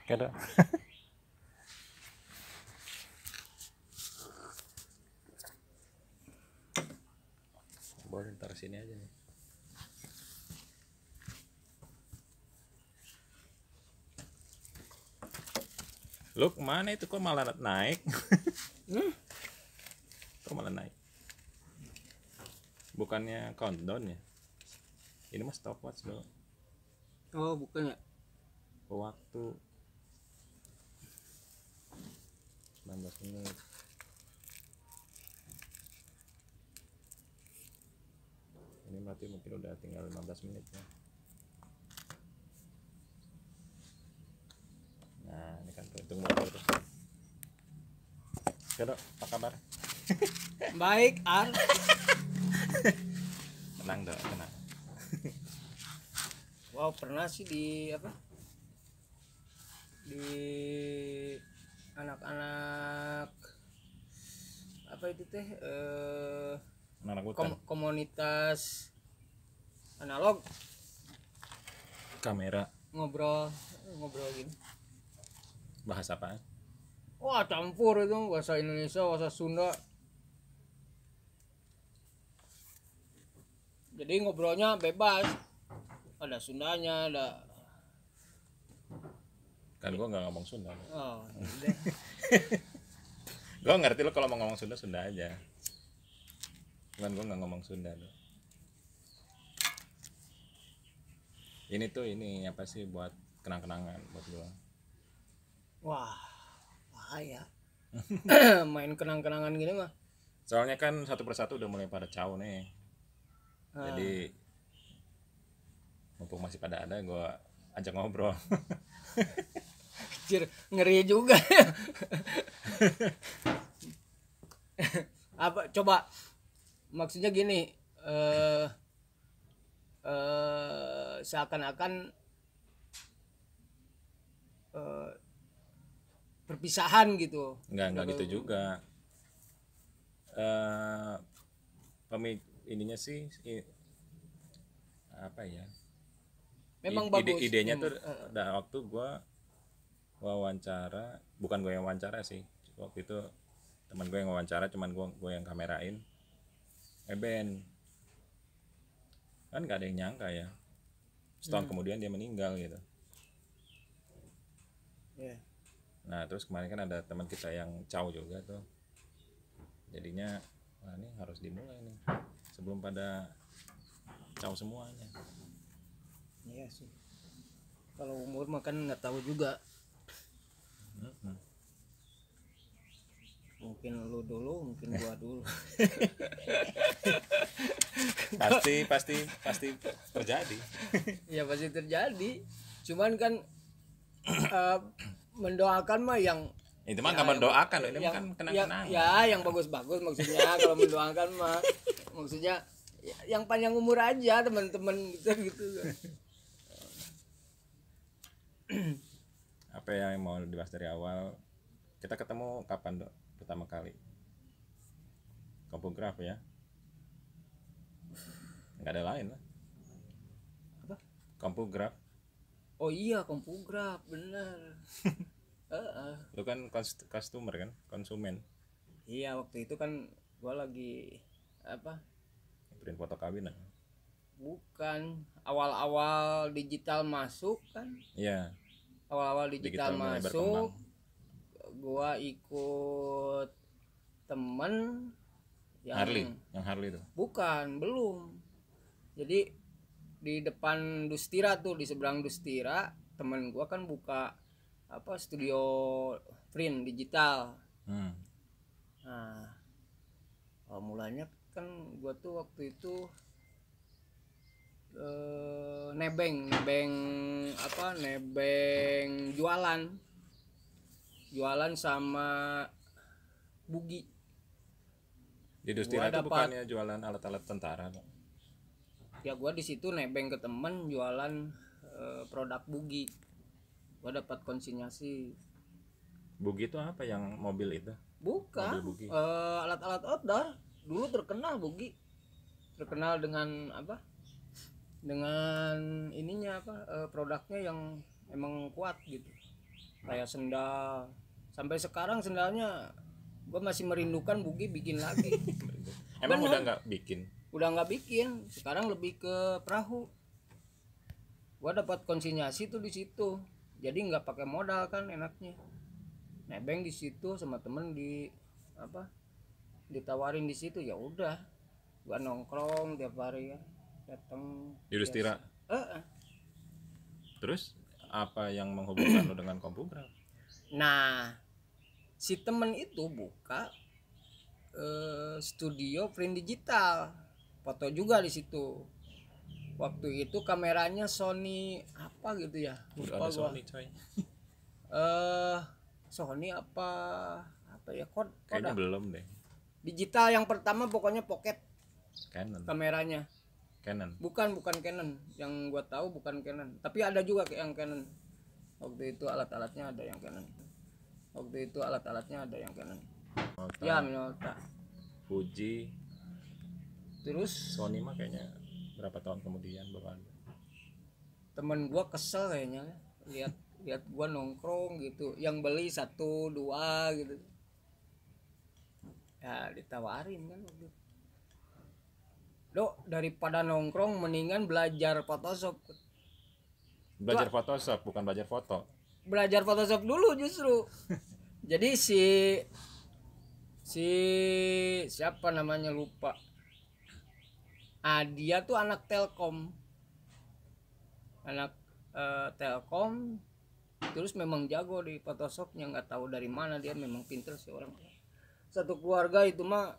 Kada. Boleh taruh sini aja nih. Lu kemana itu kok malah naik? Kok malah naik? Bukannya countdown ya? Ini mah stopwatch bro. Oh bukan ya? Waktu 19 menit. Ini berarti mungkin udah tinggal 15 menit ya. Nah ini kan hitung mundur tuh. Kado, apa kabar? Baik Ar. Tenang dong, tenang. Wow pernah sih di apa? Di anak-anak apa itu teh Anak hutan. komunitas analog Kamera. ngobrol gini. Bahas apaan? Wah campur itu bahasa Indonesia bahasa Sunda. Jadi ngobrolnya bebas. Ada Sundanya, ada. Kan gua nggak ngomong Sunda. Oh, deh. Gua ngerti lo kalau mau ngomong Sunda Sunda aja. Cuman gua nggak ngomong Sunda lo. Ini tuh ini apa sih buat kenang-kenangan buat gua. Wah, bahaya. Main kenang-kenangan gini mah. Soalnya kan satu persatu udah mulai pada caw nih. Jadi mumpung masih pada ada gua ajak ngobrol. Anjir, ngeri juga. Apa coba maksudnya gini seakan-akan perpisahan gitu. Enggak gitu juga. Ininya sih apa ya? Memang bagus. Idenya tuh ada waktu gua wawancara, bukan gue yang wawancara sih. Waktu itu teman gue yang wawancara, cuman gue yang kamerain. Ben kan nggak ada yang nyangka ya. Setahun kemudian dia meninggal gitu. Yeah. Nah terus kemarin kan ada teman kita yang caw juga tuh. Jadinya wah ini harus dimulai nih sebelum pada caw semuanya. Iya sih. Kalau umur mah kan nggak tahu juga. Mungkin lu dulu, mungkin gua dulu. pasti terjadi. Ya pasti terjadi. Cuman kan mendoakan mah yang Itu mah nggak mendoakan loh, ini yang, kan kenang-kenangan. ya yang bagus-bagus maksudnya. Kalau mendoakan mah maksudnya yang panjang umur aja teman-teman gitu. Apa yang mau dibahas dari awal? Kita ketemu kapan dok? Pertama kali Kompograf ya? Nggak ada lain lah. Apa? Kompograf. Oh iya Kompograf bener. Lu kan customer kan, konsumen. Iya waktu itu kan gua lagi apa? Print foto kawinan. Bukan, awal-awal digital masuk kan? Iya. Awal-awal digital mulai masuk, berkembang. gua ikut temen yang Harley itu. Bukan, belum. Jadi di depan Dustira tuh, di seberang Dustira, temen gua kan buka apa studio print digital. Nah, mulanya kan gua tuh waktu itu nebeng jualan sama bugi. Di Dustira itu bukannya jualan alat-alat tentara Pak? Ya gua di situ nebeng ke temen jualan produk bugi. Gua dapat konsinyasi. Bugi itu apa yang mobil itu? Bukan, alat-alat outdoor. Dulu terkenal bugi. Terkenal dengan apa? Dengan ininya apa? Produknya yang emang kuat gitu. kayak sendal. Sampai sekarang sendalnya gue masih merindukan Bugi bikin lagi. Emang Bener. udah nggak bikin? Udah nggak bikin, sekarang lebih ke perahu. Gue dapat konsinyasi tuh di situ, jadi nggak pakai modal kan enaknya. Nebeng di situ sama temen di apa, ditawarin di situ, ya udah gue nongkrong tiap hari ya, datang Di Dustira. biasa. Terus apa yang menghubungkan lo dengan Kompograf? Nah, si temen itu buka studio print digital, foto juga di situ. Waktu itu kameranya Sony apa gitu ya, Udah lupa ada gua. Sony coy. Sony apa ya, Kayaknya belum deh. digital yang pertama pokoknya pocket Canon. kameranya. Canon. Bukan Canon, yang gua tahu bukan Canon, tapi ada juga kayak yang Canon. Waktu itu alat-alatnya ada yang Canon. Minolta, Ya, Minolta. Fuji, Terus Sony mah kayaknya berapa tahun kemudian baru ada. temen gua kesel kayaknya lihat gua nongkrong gitu, yang beli 1 2 gitu, ya ditawarin kan waktu itu. Dok, daripada nongkrong mendingan belajar Photoshop. Belajar Photoshop bukan belajar foto. Belajar Photoshop dulu justru. Jadi si siapa namanya lupa, dia tuh anak Telkom, Telkom. Terus memang jago di Photoshopnya, nggak tahu dari mana dia, memang pinter sih orang. Satu keluarga itu mah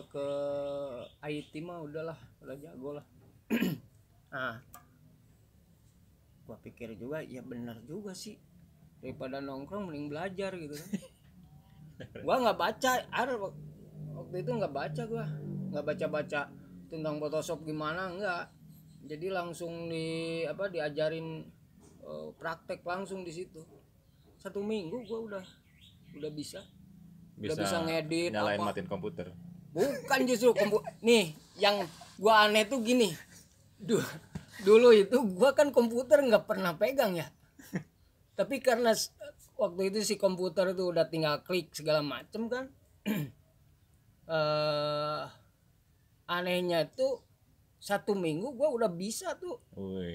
ke IT mah udahlah, udah jago lah. Nah, gua pikir juga ya benar juga sih, daripada nongkrong mending belajar gitu kan. Gua nggak baca, waktu itu nggak baca tentang Photoshop gimana, enggak. Jadi langsung diajarin praktek langsung di situ. 1 minggu gua udah bisa ngedit, nyalain matiin komputer. bukan justru nih yang gua aneh tuh gini. Dulu itu gua kan komputer nggak pernah pegang ya, tapi karena waktu itu si komputer itu udah tinggal klik segala macem kan. Anehnya tuh 1 minggu gua udah bisa tuh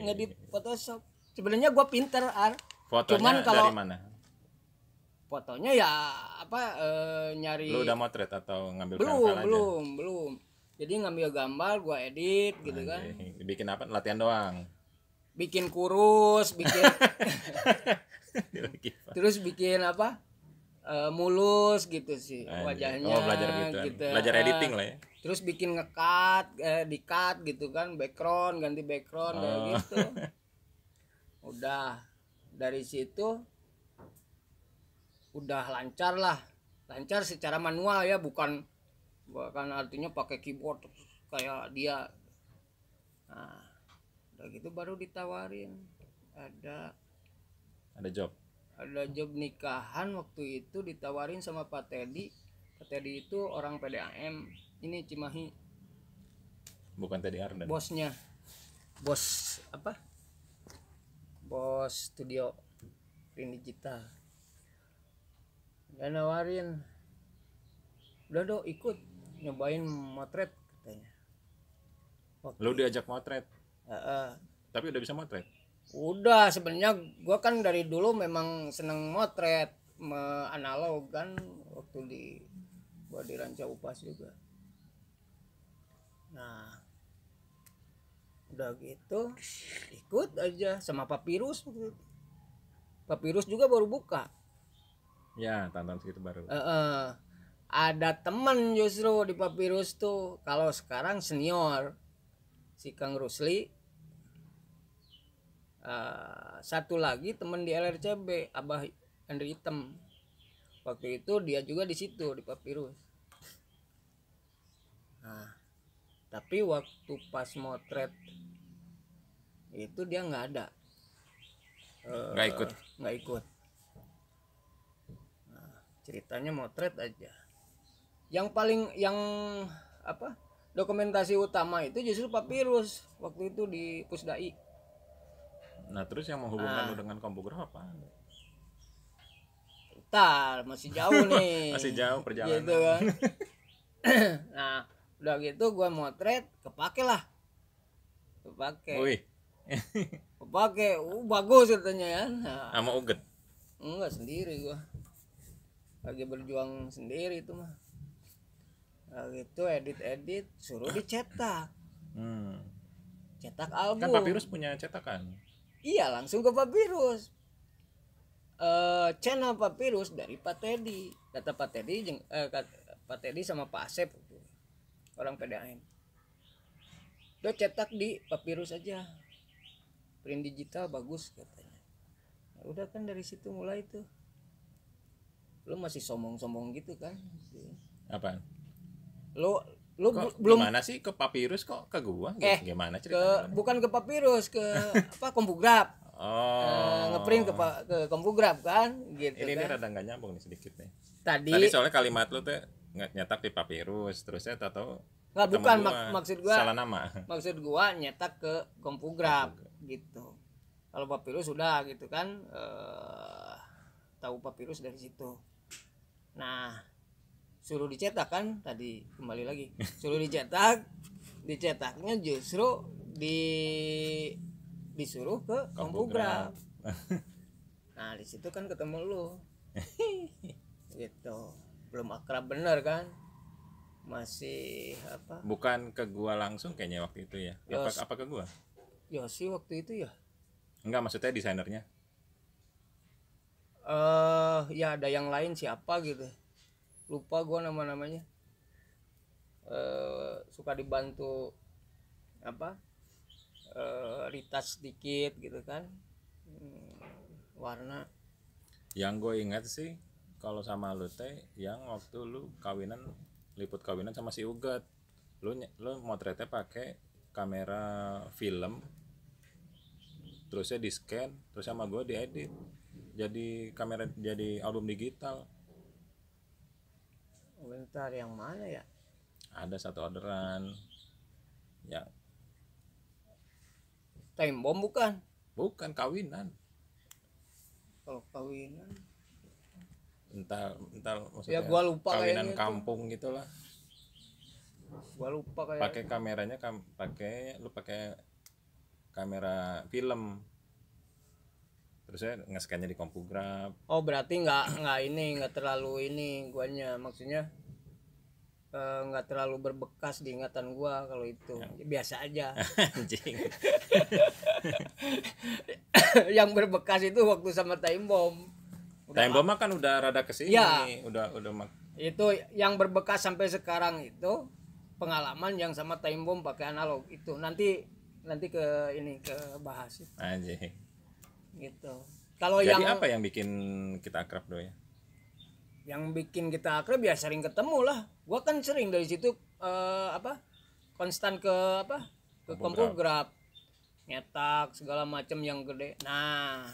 ngedit Photoshop. Sebenarnya gua pinter, Fotonya cuman kalau dari mana? fotonya ya nyari. Lu udah motret atau ngambil pangkal aja? Belum. Jadi ngambil gambar gua edit gitu kan. Bikin apa? Latihan doang. Bikin kurus, terus bikin mulus gitu sih wajahnya. Oh, belajar gitu. Belajar editing lah ya. Terus bikin di-cut gitu kan, background, ganti background kayak gitu. Udah dari situ udah lancar secara manual ya, bukan artinya pakai keyboard kayak dia. Nah, udah gitu baru ditawarin ada job nikahan. Waktu itu ditawarin sama Pak Teddy itu orang PDAM ini Cimahi, bukan Teddy Ardan. bos studio print digital. Dia nawarin, udah dong ikut nyobain motret katanya. Lu diajak motret? Tapi udah bisa motret? Udah, sebenarnya gua kan dari dulu memang seneng motret analog kan, waktu gua di Ranca Upas juga. Nah, udah gitu ikut aja sama Papirus. Papirus juga baru buka ya, tahun segitu baru. Ada temen justru di Papirus tuh, kalau sekarang senior si Kang Rusli. Satu lagi temen di LRCB, Abah Andri Hitam. Waktu itu dia juga di situ di Papirus. Nah, tapi waktu pas motret itu dia nggak ada, nggak ikut. Nah, ceritanya motret aja. Yang dokumentasi utama itu justru Papirus waktu itu di Pusdai. Nah terus yang menghubungkan lu dengan kompograf apa? Entar masih jauh nih. Masih jauh perjalanan. Gitu kan. Nah udah gitu gue motret kepake lah. Wih. Kepake bagus katanya ya. Nah, Sama Uget. enggak, sendiri gue lagi berjuang sendiri itu mah. Nah, gitu edit suruh dicetak. Cetak album. Kan Papyrus punya cetakan. Iya, langsung ke Papyrus. Channel Papyrus dari Pak Teddy. Kata Pak Teddy Pak Teddy sama Pak Asep orang PDAM. Udah cetak di Papyrus aja. Print digital bagus katanya. Ya udah kan dari situ mulai tuh. Lu masih sombong-sombong gitu kan? Apaan? Lu Kok, belum gimana sih ke Papyrus kok ke gua? Gimana ke ceritanya? bukan ke Papyrus, ke apa Kompograf. Ngeprint ke Kompograf kan gitu. Ini kan. rada nggak nyambung nih sedikit nih. Tadi Soalnya kalimat lu tuh nyetak di Papyrus, terusnya tahu nggak, bukan maksud gua salah nama. Maksud gua nyetak ke Kompograf gitu. Kalau Papyrus sudah gitu kan, tahu Papyrus dari situ. Nah, suruh dicetak kan tadi, kembali lagi. Suruh dicetaknya justru disuruh ke Kompograf. Nah, di situ kan ketemu lu. Gitu. Belum akrab bener kan? Masih apa? Bukan ke gua langsung kayaknya waktu itu ya. Apa ke gua? Yosi waktu itu ya. Enggak, maksudnya desainernya. Ya ada yang lain siapa gitu. Lupa gua namanya. Suka dibantu apa? Ritas sedikit gitu kan. Warna. Yang gue ingat sih kalau sama lu teh yang waktu lu liput kawinan sama si Ugat. Lu motretnya pakai kamera film. Terusnya di scan, terus sama gue diedit. Jadi album digital. Bentar, yang mana ya? Ada satu orderan. Ya. Time Bomb bukan? Bukan kawinan. Kalau kawinan Entar maksudnya ya gua lupa kawinan kayaknya kampung gitulah. Gua lupa kayak. Pakai kameranya lu pakai kamera film. Terusnya nge-scan-nya di Kompograf. Oh, berarti nggak terlalu ini guanya, maksudnya nggak terlalu berbekas di ingatan gua kalau itu. Biasa aja. Anjing. Yang berbekas itu waktu sama Time Bomb. Time Bomb kan udah rada kesini, ya, udah itu yang berbekas sampai sekarang itu pengalaman yang sama Time Bomb pakai analog itu. Nanti ke bahas itu. Anjing. Gitu. Kalau jadi yang apa yang bikin kita akrab ya? Yang bikin kita akrab ya sering ketemu lah. Gua kan sering dari situ konstan ke Kompograf, nyetak segala macam yang gede. Nah,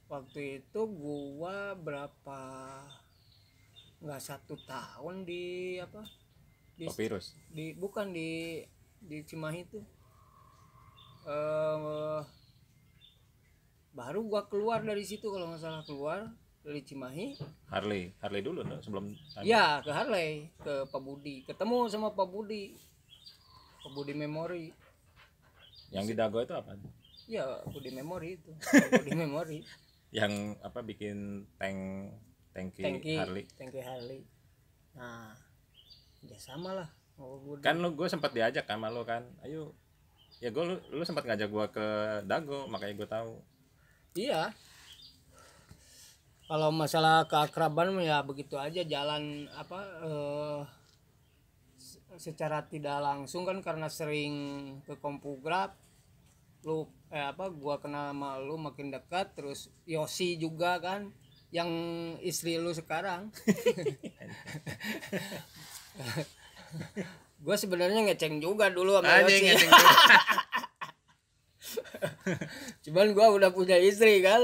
waktu itu gua nggak 1 tahun di Papyrus. Bukan di Cimahi itu. Baru gua keluar dari situ kalau nggak salah, keluar dari Cimahi. Harley dulu no? Sebelum. Ya, ke Harley, ke Pak Budi, ketemu sama Pak Budi Memory. Yang di Dago itu apa? Ya, Budi Memory itu. Budi Memory. Yang bikin tangki Harley. Nah, ya sama lah. Kan gue sempat diajak sama lo kan, ayo. Ya lu sempat ngajak gue ke Dago, makanya gue tahu. Iya. Kalau masalah keakraban ya begitu aja, jalan secara tidak langsung kan, karena sering ke Kompograf. Gua kenal sama lu makin dekat, terus Yosi juga kan, yang istri lu sekarang. Gua sebenarnya ngeceng juga dulu sama Yosi. Cuman gua udah punya istri kan.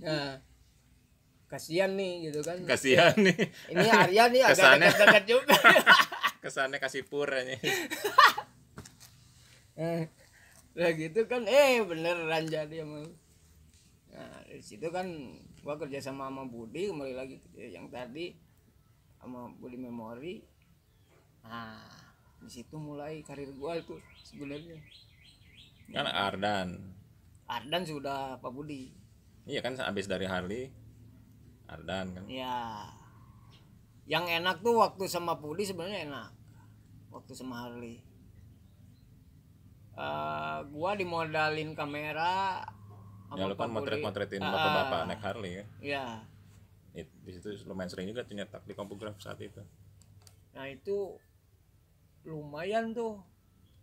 Nah, kasihan nih gitu kan. Kasihan nih. Ini Arya nih agak dekat juga. Kesannya kasih pur aja. Udah gitu kan beneran jadi emang. Nah dari situ kan gua kerja sama Budi, kembali lagi yang tadi sama Budi Memori. Nah di situ mulai karir gua itu sebenarnya. Kan Ardan sudah Pak Budi. iya kan habis dari Harley Ardan kan. Ya yang enak tuh waktu sama Budi sebenarnya enak, waktu sama Harley. Gua dimodalin kamera Ya lu kan motretin bapak-bapak naik Harley ya. Iya. Di situ lumayan sering juga tuh nyetak di Kompograf saat itu. Nah itu lumayan tuh,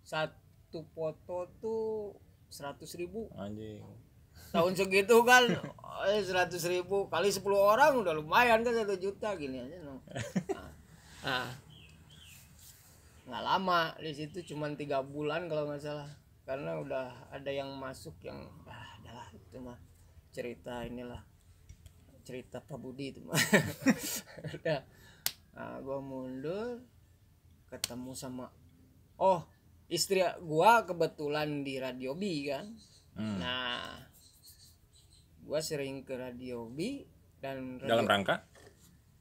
satu foto tuh 100.000 Anjing. tahun segitu kan. 100.000 kali 10 orang udah lumayan kan, 1 juta gini aja no. Nah, nggak lama di situ, cuman 3 bulan kalau nggak salah, karena udah ada yang masuk yang adalah itu mah cerita inilah, cerita Pak Budi itu mah. Udah, nah, gue mundur ketemu sama istri gua kebetulan di Radio B kan. Nah gua sering ke Radio B dan dalam rangka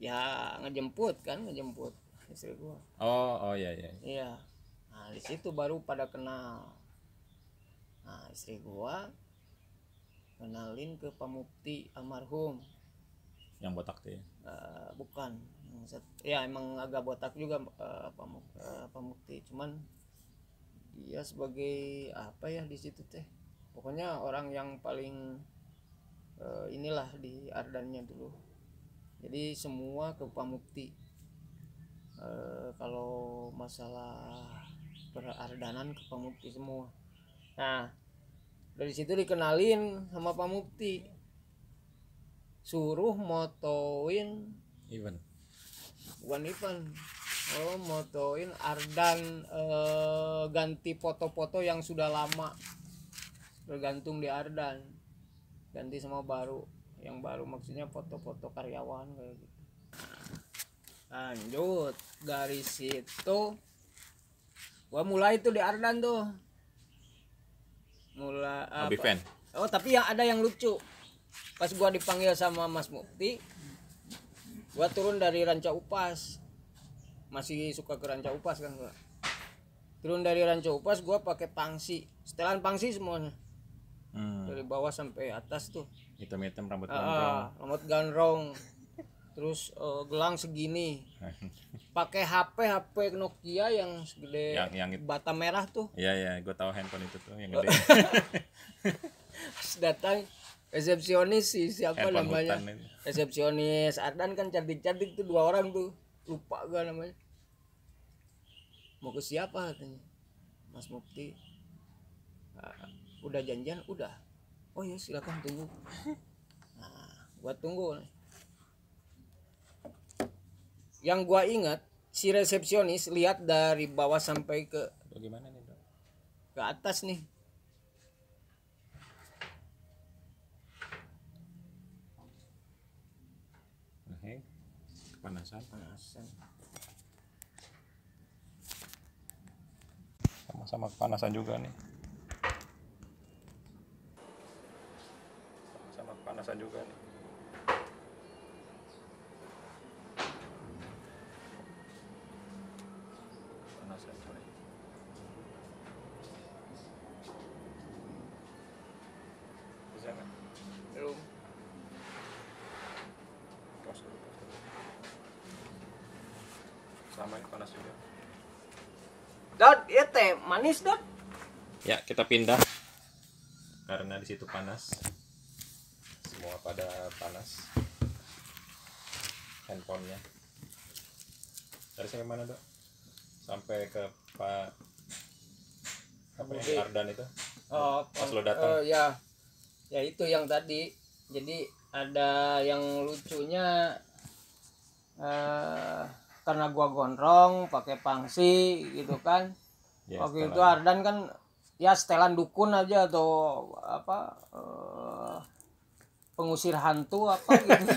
ya ngejemput istri gua. Oh iya. Iya. Nah di situ baru pada kenal. Nah istri gua kenalin ke Pamukti almarhum. Yang botak tuh ya? Bukan. Ya emang agak botak juga Pamukti, cuman dia sebagai apa ya di situ teh. Pokoknya orang yang paling inilah di Ardannya dulu. Jadi semua ke Pamukti. Kalau masalah perardanan ke Pamukti semua. Nah dari situ dikenalin sama Pamukti, suruh motoin Event. bukan event, motoin Ardan, ganti foto-foto yang sudah lama bergantung di Ardan, ganti sama baru, yang baru maksudnya foto-foto karyawan kayak gitu. Lanjut dari situ gua mulai tuh di Ardan tuh mulai Fan. Tapi yang ada yang lucu, pas gua dipanggil sama Mas Mukti, gua turun dari Ranca Upas, masih suka ke Ranca Upas kan gua. Turun dari Ranca Upas gua pakai pangsi, setelan pangsi semuanya. Dari bawah sampai atas tuh. Hitam-hitam rambut gondrong. Rambut gondrong. Terus gelang segini. Pakai HP Nokia yang segede yang bata merah tuh. Iya, gue tahu handphone itu tuh yang gede. Datang resepsionis siapa handphone namanya? Resepsionis Ardan kan cantik-cantik tuh 2 orang tuh. Lupa gue namanya. Mau ke siapa katanya? Mas Mukti. Udah janjian? Udah. Oh ya silakan tunggu. Nah, gua tunggu. Yang gua ingat si resepsionis lihat dari bawah sampai ke bagaimana nih, Dok? Ke atas nih. Kepanasan. Sama-sama kepanasan juga nih. Sama kepanasan juga nih. Kepanasan coy. Bisa nggak? Belum. Pause dulu. Sama ini panas juga. Dot, ya teh manis Dot. Ya kita pindah karena di situ panas, semua pada panas. Handphonenya dari sampai mana, Dok? Sampai ke Pak apa yang Ardan itu? Pas lo datang. Ya itu yang tadi. Jadi ada yang lucunya, karena gua gondrong pakai pangsi gitu kan. Ya, waktu itu Ardan kan ya setelan dukun aja atau apa, pengusir hantu apa gitu.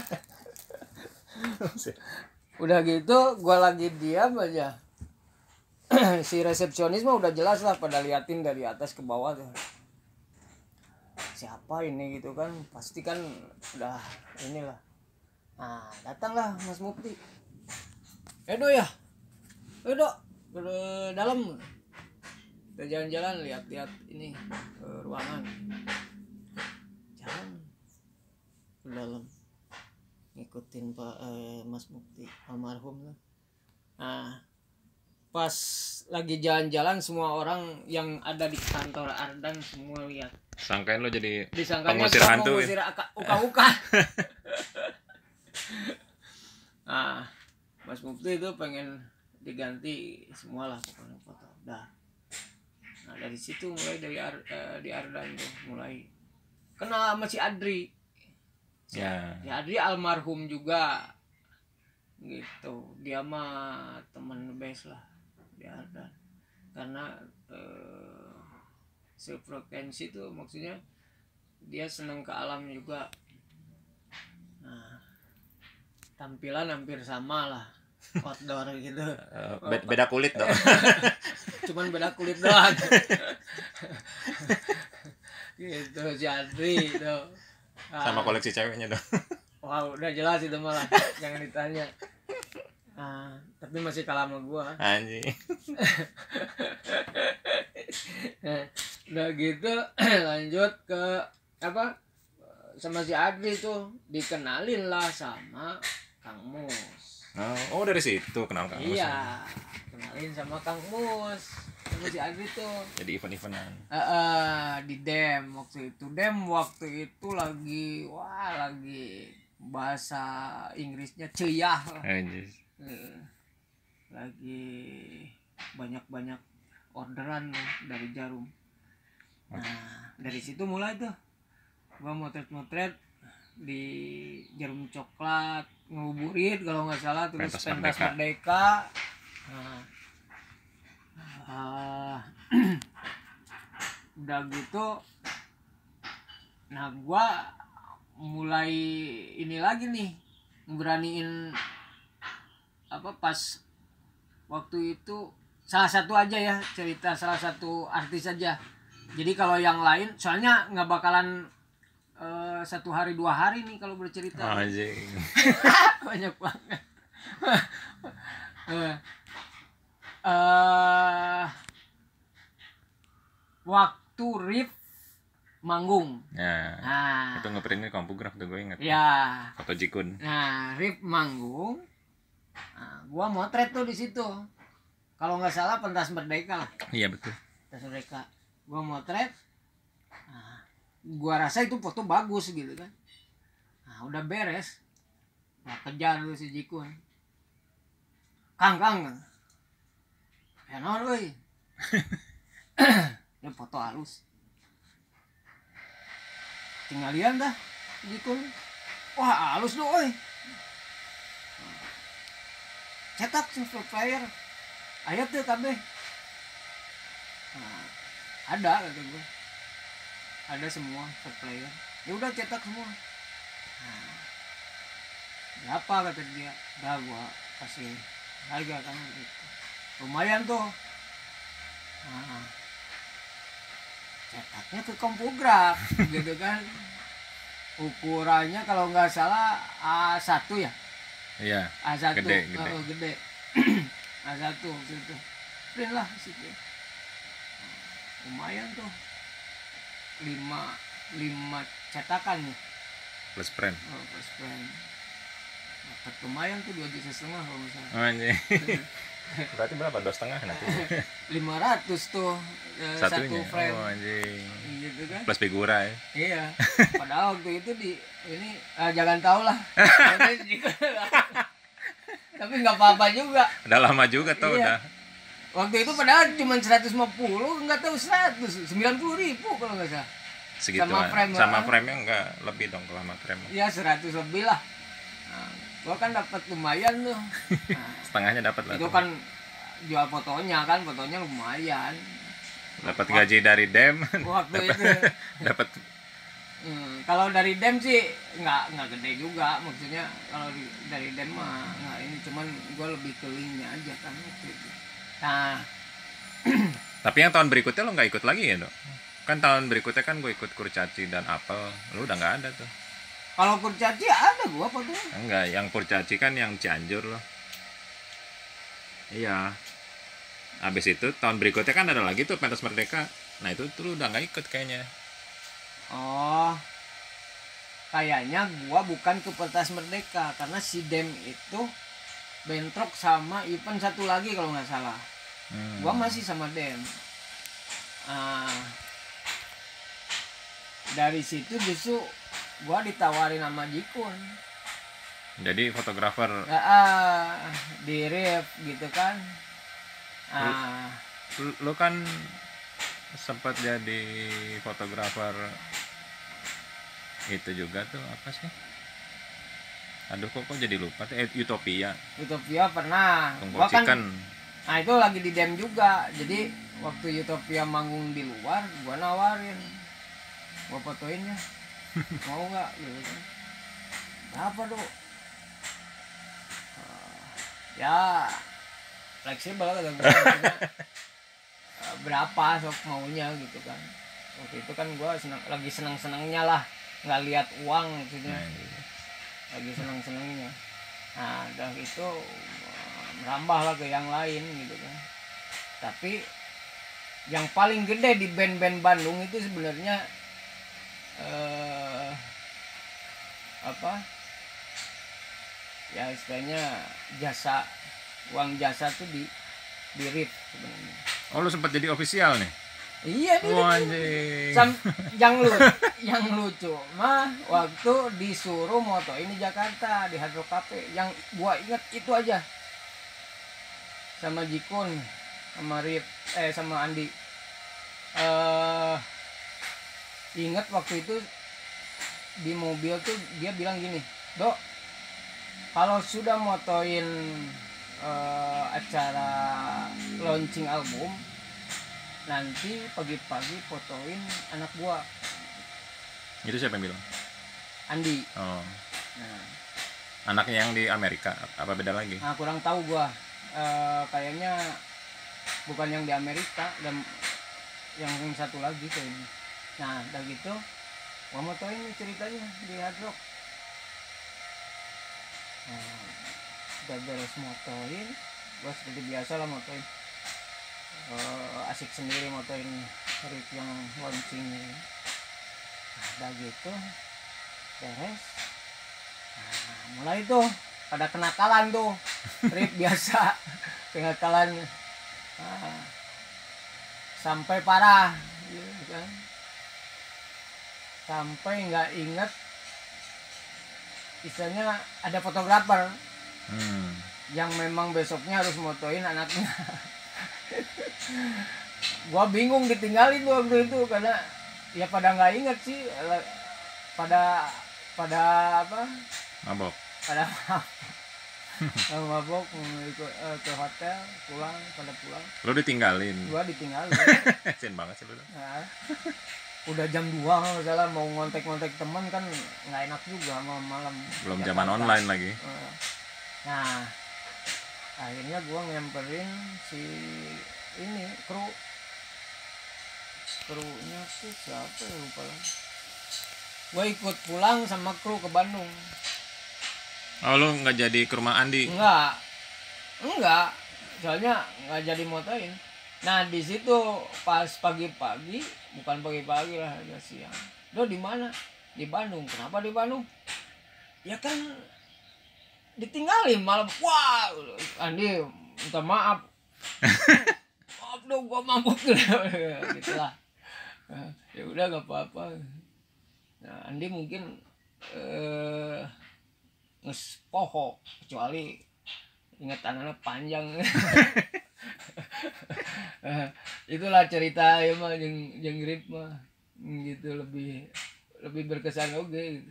Udah gitu gua lagi diam aja, si resepsionis mah udah jelas lah, pada liatin dari atas ke bawah tuh siapa ini gitu kan, pasti kan udah inilah. Nah datanglah Mas Mukti, Edo ya, Edo ke dalam, kita jalan-jalan lihat-lihat ini ruangan, jalan ke dalam ngikutin Pak Mas Mukti almarhum lah. Nah pas lagi jalan-jalan semua orang yang ada di kantor Ardan semua lihat, sangkain lo jadi disangkanya pengusir gua hantu mengusir uka-uka. Nah Mas Mukti itu pengen diganti semualah pokoknya foto dah. Nah dari situ mulai dari di Ardan tuh mulai kenal sama si Adri. ya. Si Adri almarhum juga gitu, dia mah temen best lah di Ardan karena sefrekuensi tuh, maksudnya dia seneng ke alam juga. Nah tampilan hampir sama lah, outdoor gitu. Beda kulit dong. Cuman beda kulit doang. Gitu si Adri tuh. Sama koleksi ceweknya dong. Wah udah jelas itu malah, jangan ditanya. Tapi masih kalah sama gua. Anjing. Udah gitu lanjut ke apa, sama si Adri tuh dikenalin lah sama Kang Mus. Oh dari situ kenal Kang Mus. Iya, kenalin sama Kang Mus, sama si Adri tuh. Jadi event-eventan. Di Dem waktu itu lagi bahasa Inggrisnya ceyah lah. Anjing. Lagi banyak orderan nih dari Jarum. Nah dari situ mulai tuh gua motret di Jarum Coklat, Nguburit kalau nggak salah, terus Pentas Merdeka. Udah gitu nah gua mulai ini lagi nih, beraniin apa, pas waktu itu salah satu aja ya, cerita salah satu artis aja. Jadi kalau yang lain soalnya nggak bakalan 1 hari 2 hari nih kalau bercerita. Anjing. Banyak banget. Waktu Rif manggung. Nah, itu ngeprintnya kompograf tuh gue inget. Ya. Foto Jikun. Nah, Rif manggung. Nah, gua motret tuh di situ. Kalau nggak salah Pentas Merdeka lah. Iya betul. Pentas Merdeka. Gua motret. Nah, gua rasa itu foto bagus gitu kan. Nah, udah beres. Nah, kejar tuh si Jikun. Kang. Enon euy. Ini foto halus. Tinggal lihat dah Jikun. Wah, halus doh euy. Cetak silver player. Ayo tuh kabeh. Nah, ada kata gue. Ada semua silver player. Ya udah cetak semua. Nah, berapa kata dia? Dah gua kasih harga kan gitu. Lumayan tuh. Nah, cetaknya ke kompograf gitu kan. Ukurannya kalau nggak salah A1 ya. Iya. A1 gede. A1 gitu. Print lah situ. Lumayan tuh. 5 cetakan nih. Plus frame. Plus frame. Dapat lumayan tuh 2,5 juta kalau nggak salah. Anjing. Berarti berapa? 2,5 nanti. 500 tuh satu frame. Oh anjing. Gitu kan. Plus figura ya. Iya. Padahal waktu itu di ini jangan tahu lah. Tapi nggak apa-apa juga. Udah lama juga tuh Iya. udah. Waktu itu padahal cuma 150, nggak tahu 90.000 kalau nggak salah. Segitu sama frame-nya enggak lebih dong kalau sama frame. Iya 100 lebih lah. Nah, gua kan dapat lumayan tuh. Nah, setengahnya dapat lah. Itu kan jual fotonya lumayan. Dapat gaji dari Dem. Waktu itu. Dapat. Kalau dari Dem sih nggak gede juga, maksudnya kalau dari Dem mah nggak ini, cuman gua lebih ke linknya aja kan waktu itu. Nah Tapi yang tahun berikutnya lo nggak ikut lagi ya, Dok? Kan tahun berikutnya kan gue ikut kurcaci dan apel, lo udah nggak ada tuh. Kalau kurcaci ada gua fotonya. Enggak, yang kurcaci kan yang Cianjur loh. Iya. Habis itu tahun berikutnya kan ada lagi tuh pentas merdeka. Nah itu tuh lu udah nggak ikut kayaknya. Oh, kayaknya gua bukan ke pentas merdeka karena si Dem itu bentrok sama event satu lagi kalau nggak salah. Gua masih sama Dem. Dari situ justru gua ditawarin sama Jikun. Jadi fotografer. Di RIF gitu kan. Lu kan sempat jadi fotografer itu juga tuh apa sih? Aduh kok jadi lupa tuh. Utopia. Utopia pernah. Gua kan. Nah itu lagi di Dem juga. Jadi waktu Utopia manggung di luar, gua nawarin, gua fotoin ya, mau nggak gitu kan? Berapa dong? Ya fleksibel kata gua. Berapa sok maunya gitu kan? Waktu itu kan gua lagi senang-senangnya lah, nggak lihat uang maksudnya, lagi senang-senangnya. Nah dan itu merambah lah ke yang lain gitu kan. Tapi yang paling gede di band-band Bandung itu sebenarnya ya istilahnya uang jasa tuh di RIP sebenarnya. Oh lu sempat jadi ofisial nih? Iya nih. Yang lucu mah waktu disuruh motoin di Jakarta di Hard Rock Cafe, yang gua inget itu aja, sama Jikun, sama Rip, sama Andi. Ingat waktu itu di mobil tuh dia bilang gini, Dok, kalau sudah motoin acara launching album, nanti pagi-pagi fotoin anak gua. Itu siapa yang bilang? Andi. Oh. Nah. Anaknya yang di Amerika apa beda lagi? Nah kurang tahu gua. Kayaknya bukan yang di Amerika dan yang satu lagi kayaknya. Nah udah gitu gua motoin ceritanya di Hard Rock. Udah beres motoin, gua seperti biasa lah motoin, asik sendiri motoin Rip yang launching. Nah udah gitu beres, mulai tuh pada kenakalan tuh. Rip biasa kenakalan sampai parah gitu kan, sampai nggak inget istilahnya ada fotografer yang memang besoknya harus motoin anaknya. Gua bingung ditinggalin waktu itu karena ya pada nggak inget sih, pada apa? Mabok. Pada mabok ke hotel, pulang. Lu ditinggalin? Gua ditinggalin. Sen banget sih lu. Nah, udah jam 2 kalau salah mau ngontek teman kan nggak enak juga malam. Belum zaman online lagi. Nah akhirnya gua nyamperin si ini krunya tuh siapa ya, lupa lagi. Gua ikut pulang sama kru ke Bandung. Oh lu nggak jadi ke rumah Andi? Enggak, soalnya nggak jadi motoin. Nah di situ pas pagi-pagi, bukan pagi-pagi lah, agak siang. Lo di mana? Di Bandung. Kenapa di Bandung? Ya kan ditinggalin malam. Wah, Andi minta maaf. Maaf dong, gua mabuk gitulah. Ya udah nggak apa-apa. Nah Andi mungkin ngespoho, kecuali ingetannya panjang. Itulah cerita ya mah yang Rip mah gitu, lebih berkesan gitu.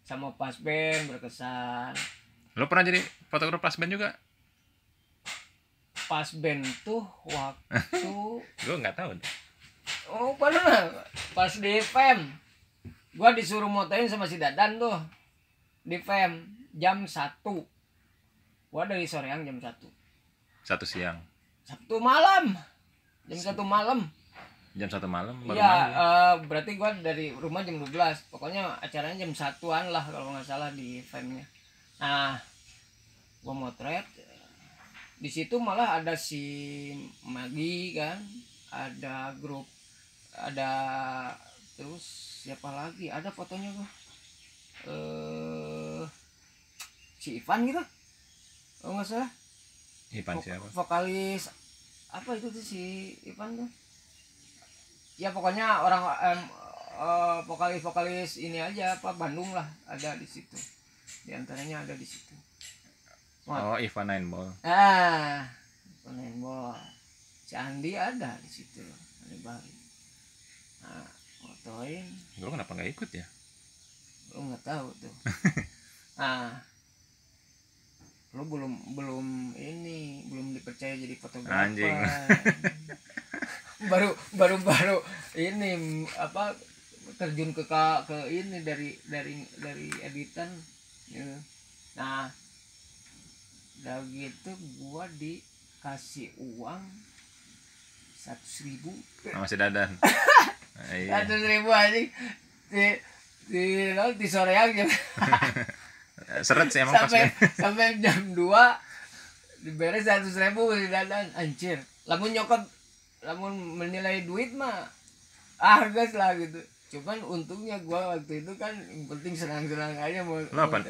Sama pas band berkesan. Lo pernah jadi fotografer pas band juga? Pas band tuh waktu gue nggak tahu. Oh pernah pas di FEM, gua disuruh motoin sama si Dadan tuh di FEM jam 1. Gua dari soreang jam 1. Satu siang. Sabtu malam. jam 1 malam. Jam 1 malam baru Iya, manggung. berarti gua dari rumah jam 12. Pokoknya acaranya jam 1-an lah kalau nggak salah di FM-nya. Nah, gua motret. Di situ malah ada si Magi kan, ada grup, ada terus siapa lagi? Ada fotonya gua. Si Ivan gitu. Kalau nggak salah. Ivan siapa? Vokalis apa itu tuh si Ivan tuh? Ya pokoknya orang vokalis ini aja apa Bandung lah ada di situ, di antaranya ada di situ. Oh, Ivan Nineball. Ivan Nineball, si Andi ada di situ, Andi Bali. Nah, fotoin. Gue kenapa nggak ikut ya? Lu nggak tahu tuh. Nah, lu belum dipercaya jadi fotografer. Anjing. baru ini apa terjun ke ini dari editan gitu. Nah udah gitu gua dikasih uang 100.000 Sama si Dadan. Iya. 100.000 aja di sore aja. Seret sih emang sampai jam 2 diberes 100.000 di Dadan. Anjir, lamun menilai duit mah gas lah gitu. Cuman untungnya gua waktu itu kan yang penting senang-senang aja mau. Lo apa?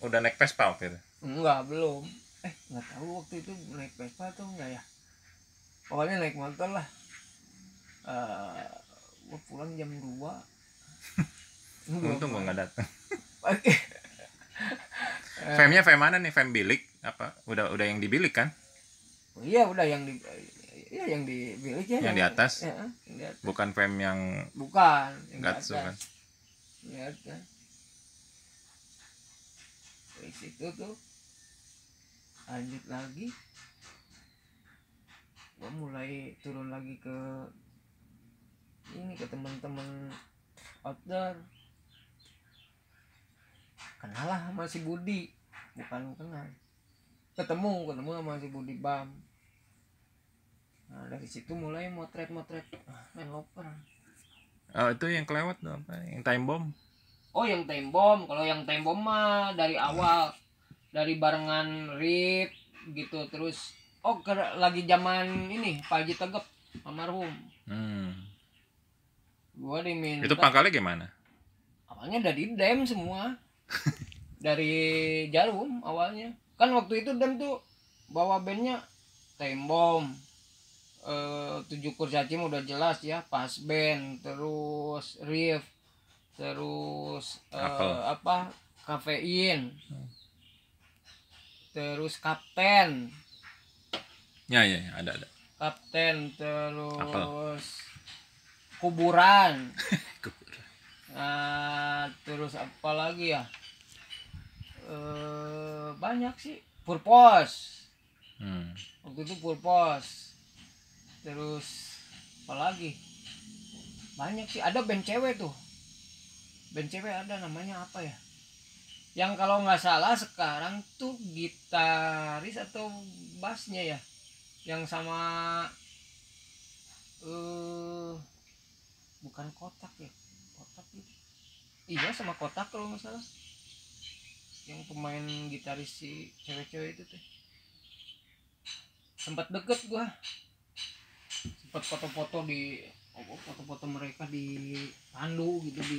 Udah naik Vespa waktu itu? Enggak, belum. Nggak tahu waktu itu naik Vespa atau enggak ya. Pokoknya naik motor lah. Gua pulang jam 2. Untung gua nggak datang. Fame-nya fame mana nih? Fame bilik apa? Udah yang dibilik kan? Iya, udah yang di bilik ya. Yang di atas? Ya, yang di atas. Bukan fame yang yang Gatsu kan? Lihat kan. Dari situ tuh lanjut lagi. Gua mulai turun lagi ke teman-teman outdoor. Kenal lah sama si Budi, bukan kenal, ketemu sama si Budi Bam. Nah dari situ mulai motret main loper. Oh itu yang kelewat tuh apa? Yang time bomb? Oh yang time bomb, kalau yang time bomb mah dari awal, dari barengan Rip gitu terus. Lagi zaman ini Pak Haji Tegep almarhum. Gua diminta. Itu pangkalnya gimana? Awalnya dari Dem semua. Dari Jarum awalnya. Kan waktu itu Dem tuh bawa bandnya Time Bomb, 7 Kurcaci udah jelas ya, Pas Band, terus Riff, terus Kafein, terus Kapten. Ya ada. Kapten, terus Kuburan. Terus apa lagi ya? Banyak sih. Purpose. Waktu itu Purpose. Terus apa lagi? Banyak sih. Ada band cewek tuh. Band cewek ada namanya apa ya? Yang kalau nggak salah sekarang tuh gitaris atau bassnya ya? Yang sama bukan Kotak ya? Kotak gitu. Iya sama Kotak kalau nggak salah. Yang pemain gitaris si cewek-cewek itu tuh. Sempat deket gua. Sempat foto-foto mereka di Pandu gitu di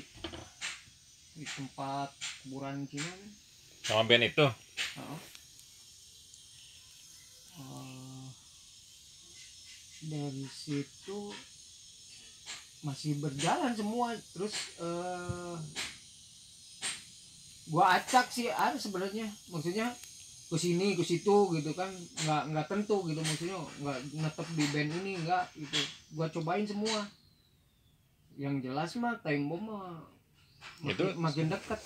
tempat kuburan Cina kan. Sama band itu? Dari situ masih berjalan semua. Terus gua acak sih sebenarnya, maksudnya ke sini ke situ gitu kan, nggak tentu gitu, maksudnya nggak netep di band ini nggak gitu. Gua cobain semua. Yang jelas mah Time Bomb mah makin dekat.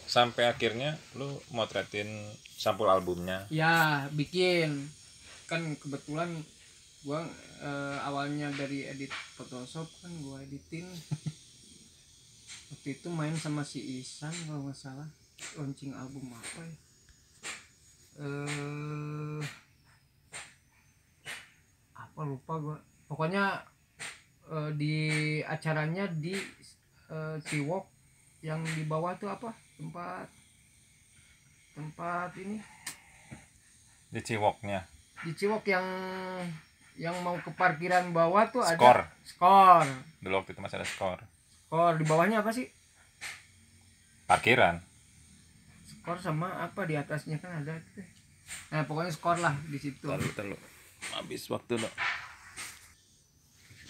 Sampai akhirnya lu motretin sampul albumnya? Ya bikin. Kan kebetulan gua awalnya dari edit Photoshop kan gua editin. Waktu itu main sama si Isan kalau nggak salah, launching album apa ya, apa lupa gua. pokoknya di acaranya di Ciwok yang di bawah tuh apa tempat ini di Ciwoknya. di Ciwok yang mau ke parkiran bawah tuh Skor. ada skor. Dulu waktu itu masih ada skor. Skor di bawahnya apa sih? Parkiran. Skor sama apa di atasnya kan ada. Nah pokoknya skor lah di situ. Terlalu habis waktu lo.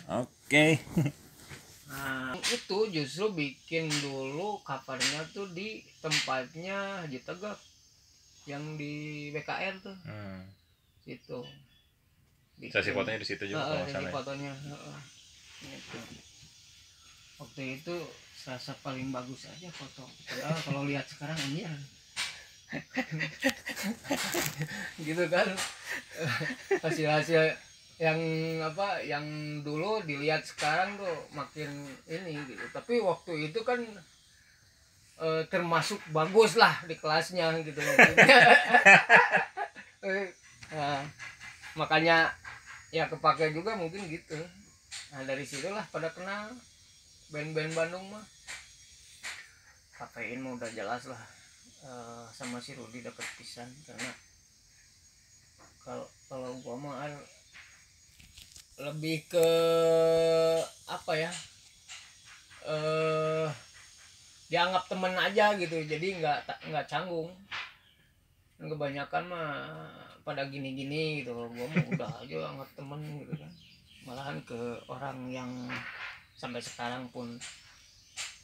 Oke. Nah itu justru bikin dulu covernya tuh di tempatnya Haji Tegak yang di BKR tuh. Situ. Sesi fotonya di situ juga. Sesi fotonya. Gitu. Waktu itu serasa paling bagus aja foto. Padahal kalau lihat sekarang anjir. Gitu kan. Hasil-hasil yang dulu dilihat sekarang tuh makin ini gitu. Tapi waktu itu kan termasuk bagus lah di kelasnya gitu. Nah, makanya ya kepake juga mungkin gitu. Nah dari situlah pada kenal band-band Bandung mah. Kafein mah udah jelas lah sama si Rudi dapet pisan karena kalau gua mah lebih ke apa ya dianggap temen aja gitu, jadi nggak canggung. Kebanyakan mah pada gini-gini gitu. Gua mah udah aja anggap temen gitu kan, malahan ke orang yang sampai sekarang pun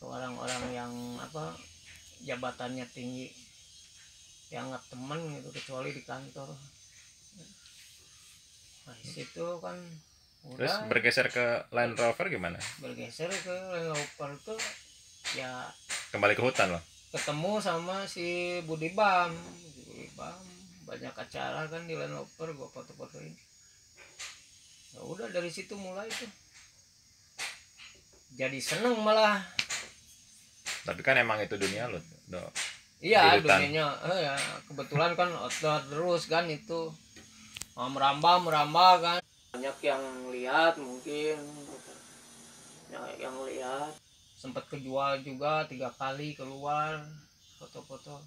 ke orang-orang yang apa jabatannya tinggi dianggap temen gitu, kecuali di kantor. Nah situ kan terus udah bergeser ke Land Rover gimana? Bergeser ke Land Rover tuh ya Kembali ke hutan loh. ketemu sama si Budi Bam. Banyak acara kan di Land Rover, gua foto-fotoin. Ya udah dari situ mulai tuh jadi seneng malah. Tapi kan emang itu dunia lo. Iya dunianya ya kebetulan kan outdoor terus kan itu. Merambah kan, banyak yang lihat mungkin, yang lihat sempat kejual juga 3 kali keluar foto-foto.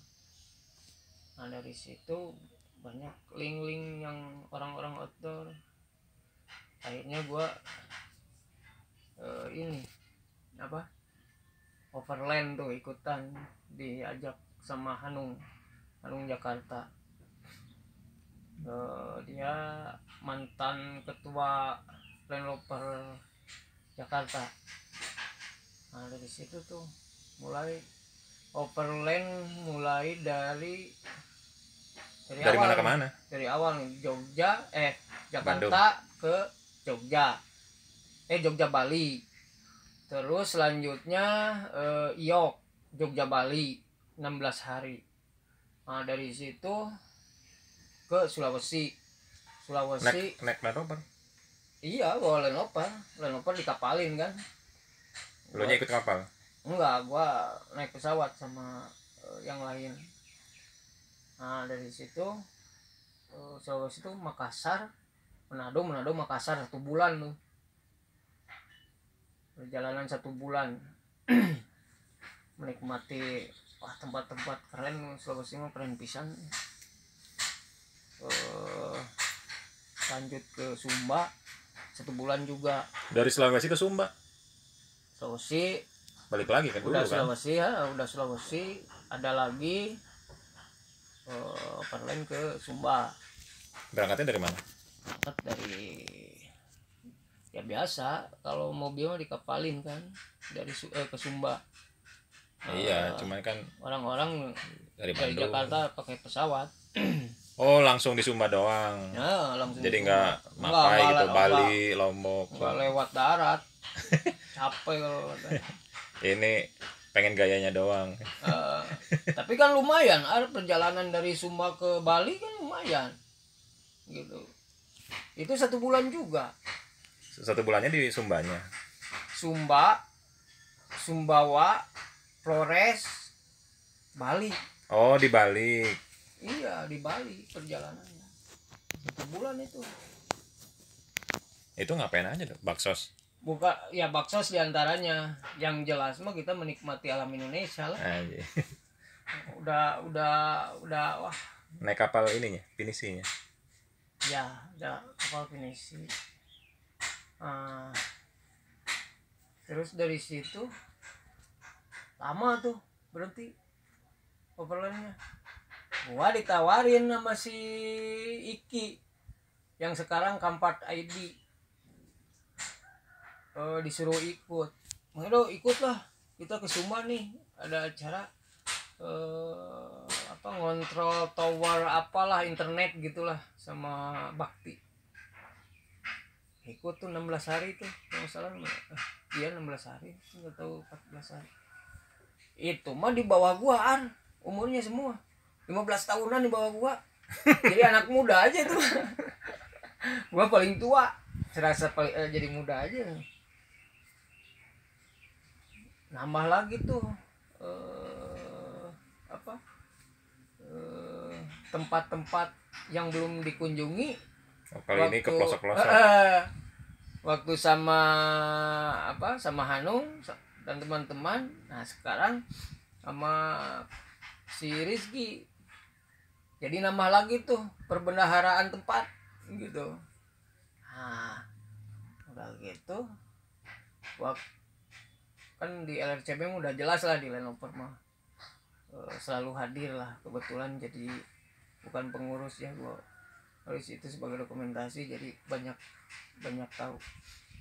Nah dari situ banyak link-link yang orang-orang outdoor. Akhirnya gua ini apa overland tuh ikutan, diajak sama Hanung Jakarta. Dia mantan ketua Land Rover Jakarta. Nah dari situ tuh mulai overland, mulai dari awal, mana ke mana? Dari awal nih Jakarta Bandung. ke Jogja, Jogja Bali, terus selanjutnya Iok Jogja Bali 16 hari. Nah dari situ ke Sulawesi. Naik Land Rover. Iya, gua Land Rover dikapalin kan. Lu nya ikut kapal? Enggak, gua naik pesawat sama yang lain. Nah dari situ Sulawesi itu Makassar, Manado, Makassar 1 bulan tuh. Perjalanan 1 bulan. Menikmati tempat-tempat keren. Sulawesi mah keren pisan. Lanjut ke Sumba 1 bulan juga. Dari Sulawesi ke Sumba? Sulawesi balik lagi kan dulu udah kan? Udah Sulawesi, ada lagi perlain ke Sumba. Berangkatnya dari mana? Berangkat dari ya biasa, kalau mobil mah dikapalin kan dari ke Sumba. Iya, cuman kan orang-orang dari Jakarta pakai pesawat. Oh langsung di Sumba doang. Ya, langsung. Jadi nggak mapai gitu, Bali, Lombok. Nggak lewat darat. Capek kalau ini pengen gayanya doang. Tapi kan lumayan, perjalanan dari Sumba ke Bali kan lumayan gitu. Itu 1 bulan juga. 1 bulannya di Sumbanya. Sumbawa, Flores, Bali. Oh di Bali. Iya di Bali perjalanannya 1 bulan itu. Itu ngapain aja tuh baksos? Buka ya baksos diantaranya. Yang jelas mah kita menikmati alam Indonesia lah. Aja. Udah wah. Naik kapal ininya, finisinya. Ya, udah kapal finisi. Terus dari situ lama tuh berhenti overlandnya. Gua ditawarin sama si Iki yang sekarang Kampat ID, disuruh ikut. Makanya ikut lah, kita ke Sumba nih, ada acara ngontrol tower apalah internet gitulah sama Bakti. Ikut tuh 16 hari tuh, kalau salah dia 16 hari, nggak tahu 14 hari. Itu mah di bawah gua umurnya semua 15 tahunan di bawah gua. Jadi anak muda aja tuh. Gua paling tua, serasa jadi muda aja. Nambah lagi tuh tempat-tempat yang belum dikunjungi. Kali ini ke pelosok-pelosok. Waktu sama Hanung dan teman-teman. Nah sekarang sama si Rizky. Jadi nambah lagi tuh perbendaharaan tempat gitu. Nah udah gitu, kan di LRCB udah jelas lah di Lenover mah selalu hadir lah, kebetulan jadi bukan pengurus ya, gua harus itu sebagai dokumentasi, jadi banyak tahu,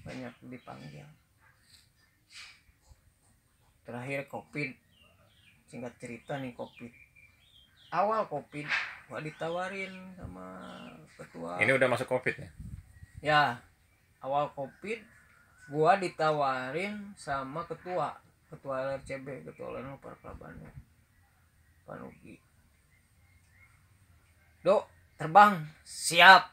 banyak dipanggil. Terakhir COVID, singkat cerita nih, awal COVID gua ditawarin sama ketua. Ini udah masuk COVID ya? Ya, awal COVID gua ditawarin sama ketua LRCB, ketua Lenover Bandung, Panugi. Dok, terbang, siap.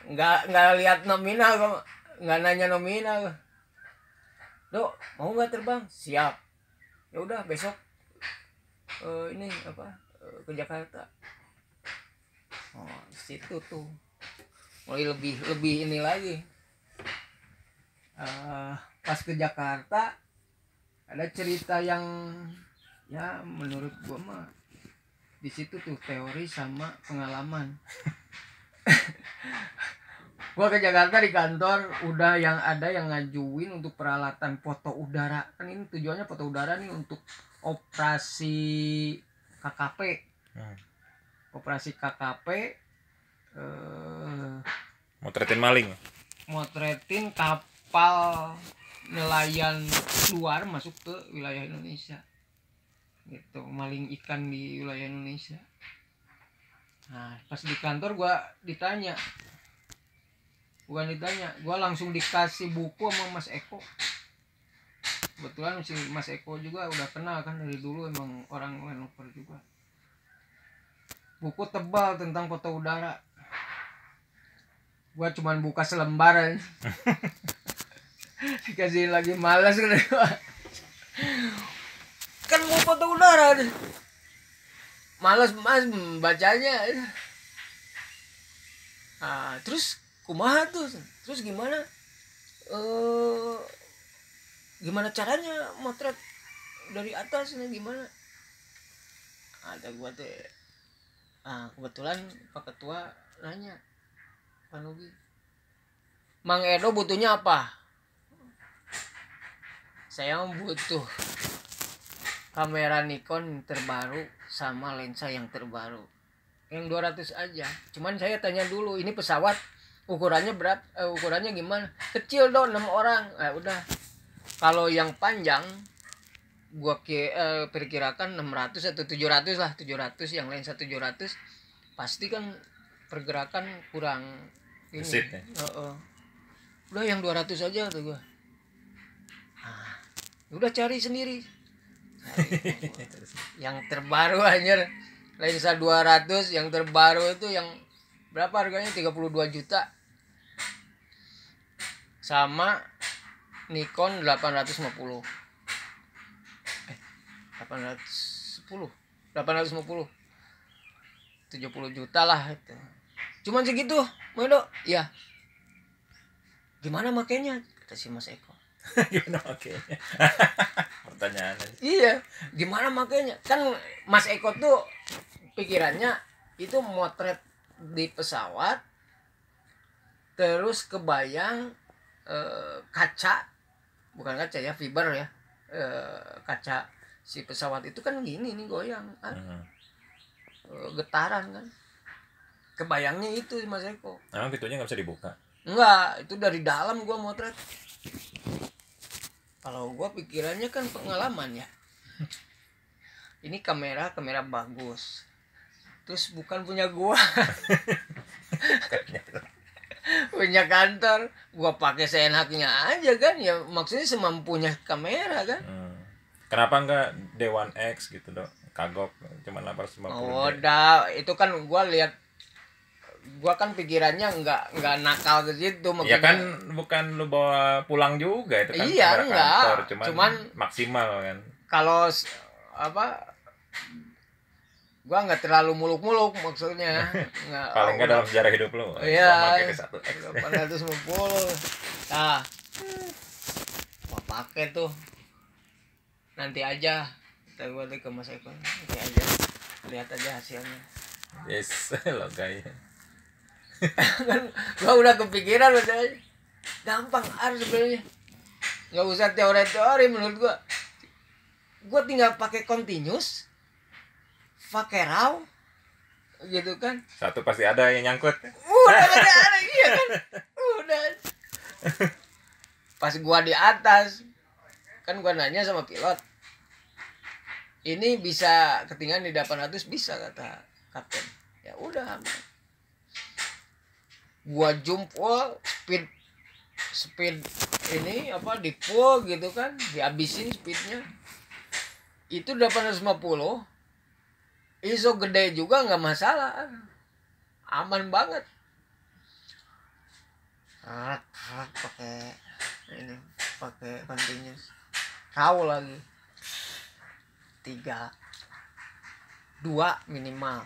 Nggak lihat nominal, nggak nanya nominal. Dok, mau nggak terbang? Siap. Ya udah besok ke Jakarta. Situ tuh mulai lebih ini lagi. Pas ke Jakarta ada cerita yang ya menurut gua mah di situ tuh teori sama pengalaman. Gua ke Jakarta, di kantor udah ada yang ngajuin untuk peralatan foto udara. Kan ini tujuannya foto udara nih untuk operasi KKP. Operasi KKP motretin maling. Motretin kapal nelayan luar masuk ke wilayah Indonesia. Gitu, maling ikan di wilayah Indonesia. Nah, pas di kantor gua ditanya. Bukan ditanya, gua langsung dikasih buku sama Mas Eko. Kebetulan si Mas Eko juga udah kenal kan dari dulu, emang orang Lenover juga. Buku tebal tentang foto udara. Gua cuman buka selembar aja. Dikasihin lagi, malas kan mau foto udara, malas mas bacanya. Terus kumaha tuh, terus gimana caranya motret dari atas nih, gimana? Ada gua teh kebetulan Pak Ketua nanya, Panugi, Mang Edo butuhnya apa? Saya butuh kamera Nikon terbaru sama lensa yang terbaru, yang 200 aja. Cuman saya tanya dulu, ini pesawat ukurannya berapa, ukurannya gimana? Kecil dong, 6 orang. Udah, kalau yang panjang gua perkirakan 600 atau 700 lah, 700, yang lensa 700 pasti kan pergerakan kurang ini. Udah yang 200 aja tuh gua. Udah cari sendiri. Yang terbaru anjir, lensa 200 yang terbaru itu yang berapa harganya, 32 juta. Sama Nikon 850 70 juta lah itu. Cuman segitu, Modo. Ya. Gimana makainya, kata si Mas Eko. Gimana makainya? Pertanyaan. Iya, gimana makainya? Kan Mas Eko tuh pikirannya itu motret di pesawat, terus kebayang kaca, bukan kaca ya, fiber ya, kaca si pesawat itu kan gini nih goyang kan, getaran kan, kebayangnya itu Mas Eko. Emang pintunya nggak bisa dibuka? Enggak, itu dari dalam gua motret. Kalau gua pikirannya kan pengalaman ya. Ini kamera bagus. Terus bukan punya gua. Punya kantor, gua pakai seenaknya aja kan. Ya maksudnya semampunya kamera kan. Kenapa enggak Dewan X gitu, Dok? Kagok cuma 850. Oh, itu kan gua lihat, gua kan pikirannya nggak nakal ke situ ya kan, bukan lu bawa pulang juga itu kan. Iya, kamera enggak. kantor, cuman maksimal kan. Kalau gua nggak terlalu muluk-muluk maksudnya. Paling nggak dalam sejarah hidup lu. Iya, pakai 1X. 850. Nah, gua pakai tuh. Nanti aja kita gua ke Mas Eko. Nanti aja. Lihat aja hasilnya. Yes, lo kayak. Kan gua udah kepikiran udah gampang sebenarnya. Nggak usah teori-teori menurut gua tinggal pakai continuous, pakai raw gitu kan. Satu pasti ada yang nyangkut. Udah ada, iya kan. Udah. Pas gua di atas kan gua nanya sama pilot, ini bisa ketinggalan di 800, bisa kata kapten. Ya udah, gua jump full speed ini di full gitu kan, dihabisin speednya. Itu 850 ISO gede juga nggak masalah, aman banget. Pakai continuous raw lagi 2 minimal.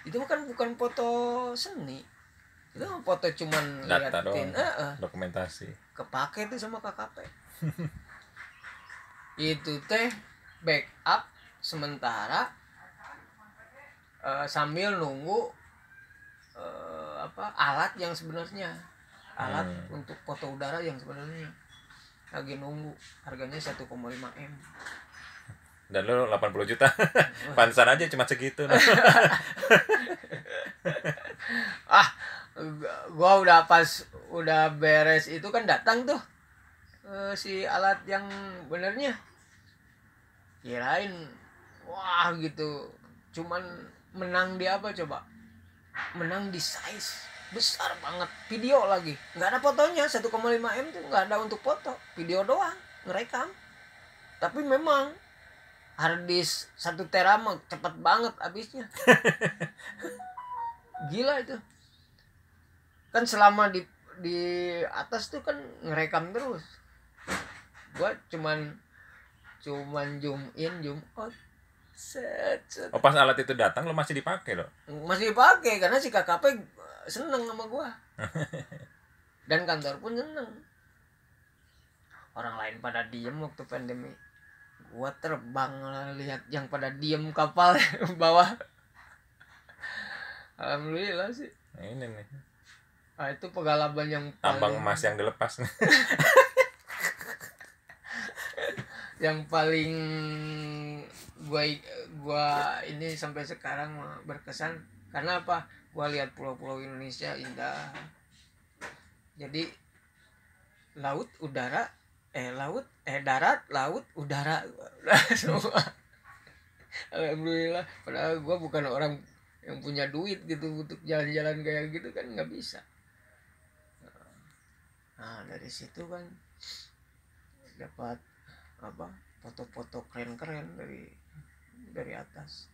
Itu kan bukan foto seni, itu foto cuman data liatin, doang, dokumentasi. Kepake tuh sama KKP. Itu teh backup sementara, sambil nunggu alat yang sebenarnya, alat untuk foto udara yang sebenarnya lagi nunggu, harganya 1,5 M. Dan lu 80 juta. Pantesan aja cuma segitu. Gua udah beres itu kan datang tuh si alat yang benernya. Kirain wah gitu, cuman menang di apa coba? Menang di size besar banget, video lagi nggak ada fotonya. 1,5 M tuh nggak ada untuk foto, video doang ngerekam. Tapi memang harddisk 1 tera mah cepet banget habisnya. Gila itu kan, selama di atas tuh kan ngerekam terus. Gua cuman zoom in zoom out. Set. Oh, pas alat itu datang lu masih dipakai loh? Masih dipakai karena si KKP seneng sama gua. Dan kantor pun seneng. Orang lain pada diem waktu pandemi, gua terbang lihat yang pada diem kapal bawah. Alhamdulillah sih. Ini nih. Itu pengalaman yang tambang emas yang dilepas. Yang paling gua ini sampai sekarang berkesan karena apa? Gua lihat pulau-pulau Indonesia indah. Jadi darat, laut, udara semua. Alhamdulillah. Padahal gua bukan orang yang punya duit gitu untuk jalan-jalan kayak gitu kan, nggak bisa. Nah dari situ kan dapat foto-foto keren-keren dari atas.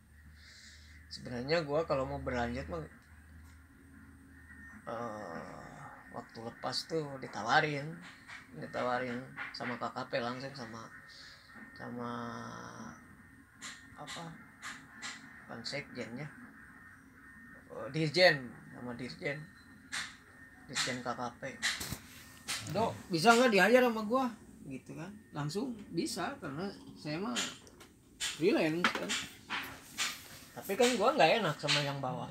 Sebenarnya gue kalau mau berlanjut mah waktu lepas tuh ditawarin sama KKP langsung, sama kan sekjennya, dirjen KKP. Dok, bisa nggak diajar sama gua gitu kan, langsung bisa karena saya mah freelance kan. Tapi kan gua nggak enak sama yang bawah.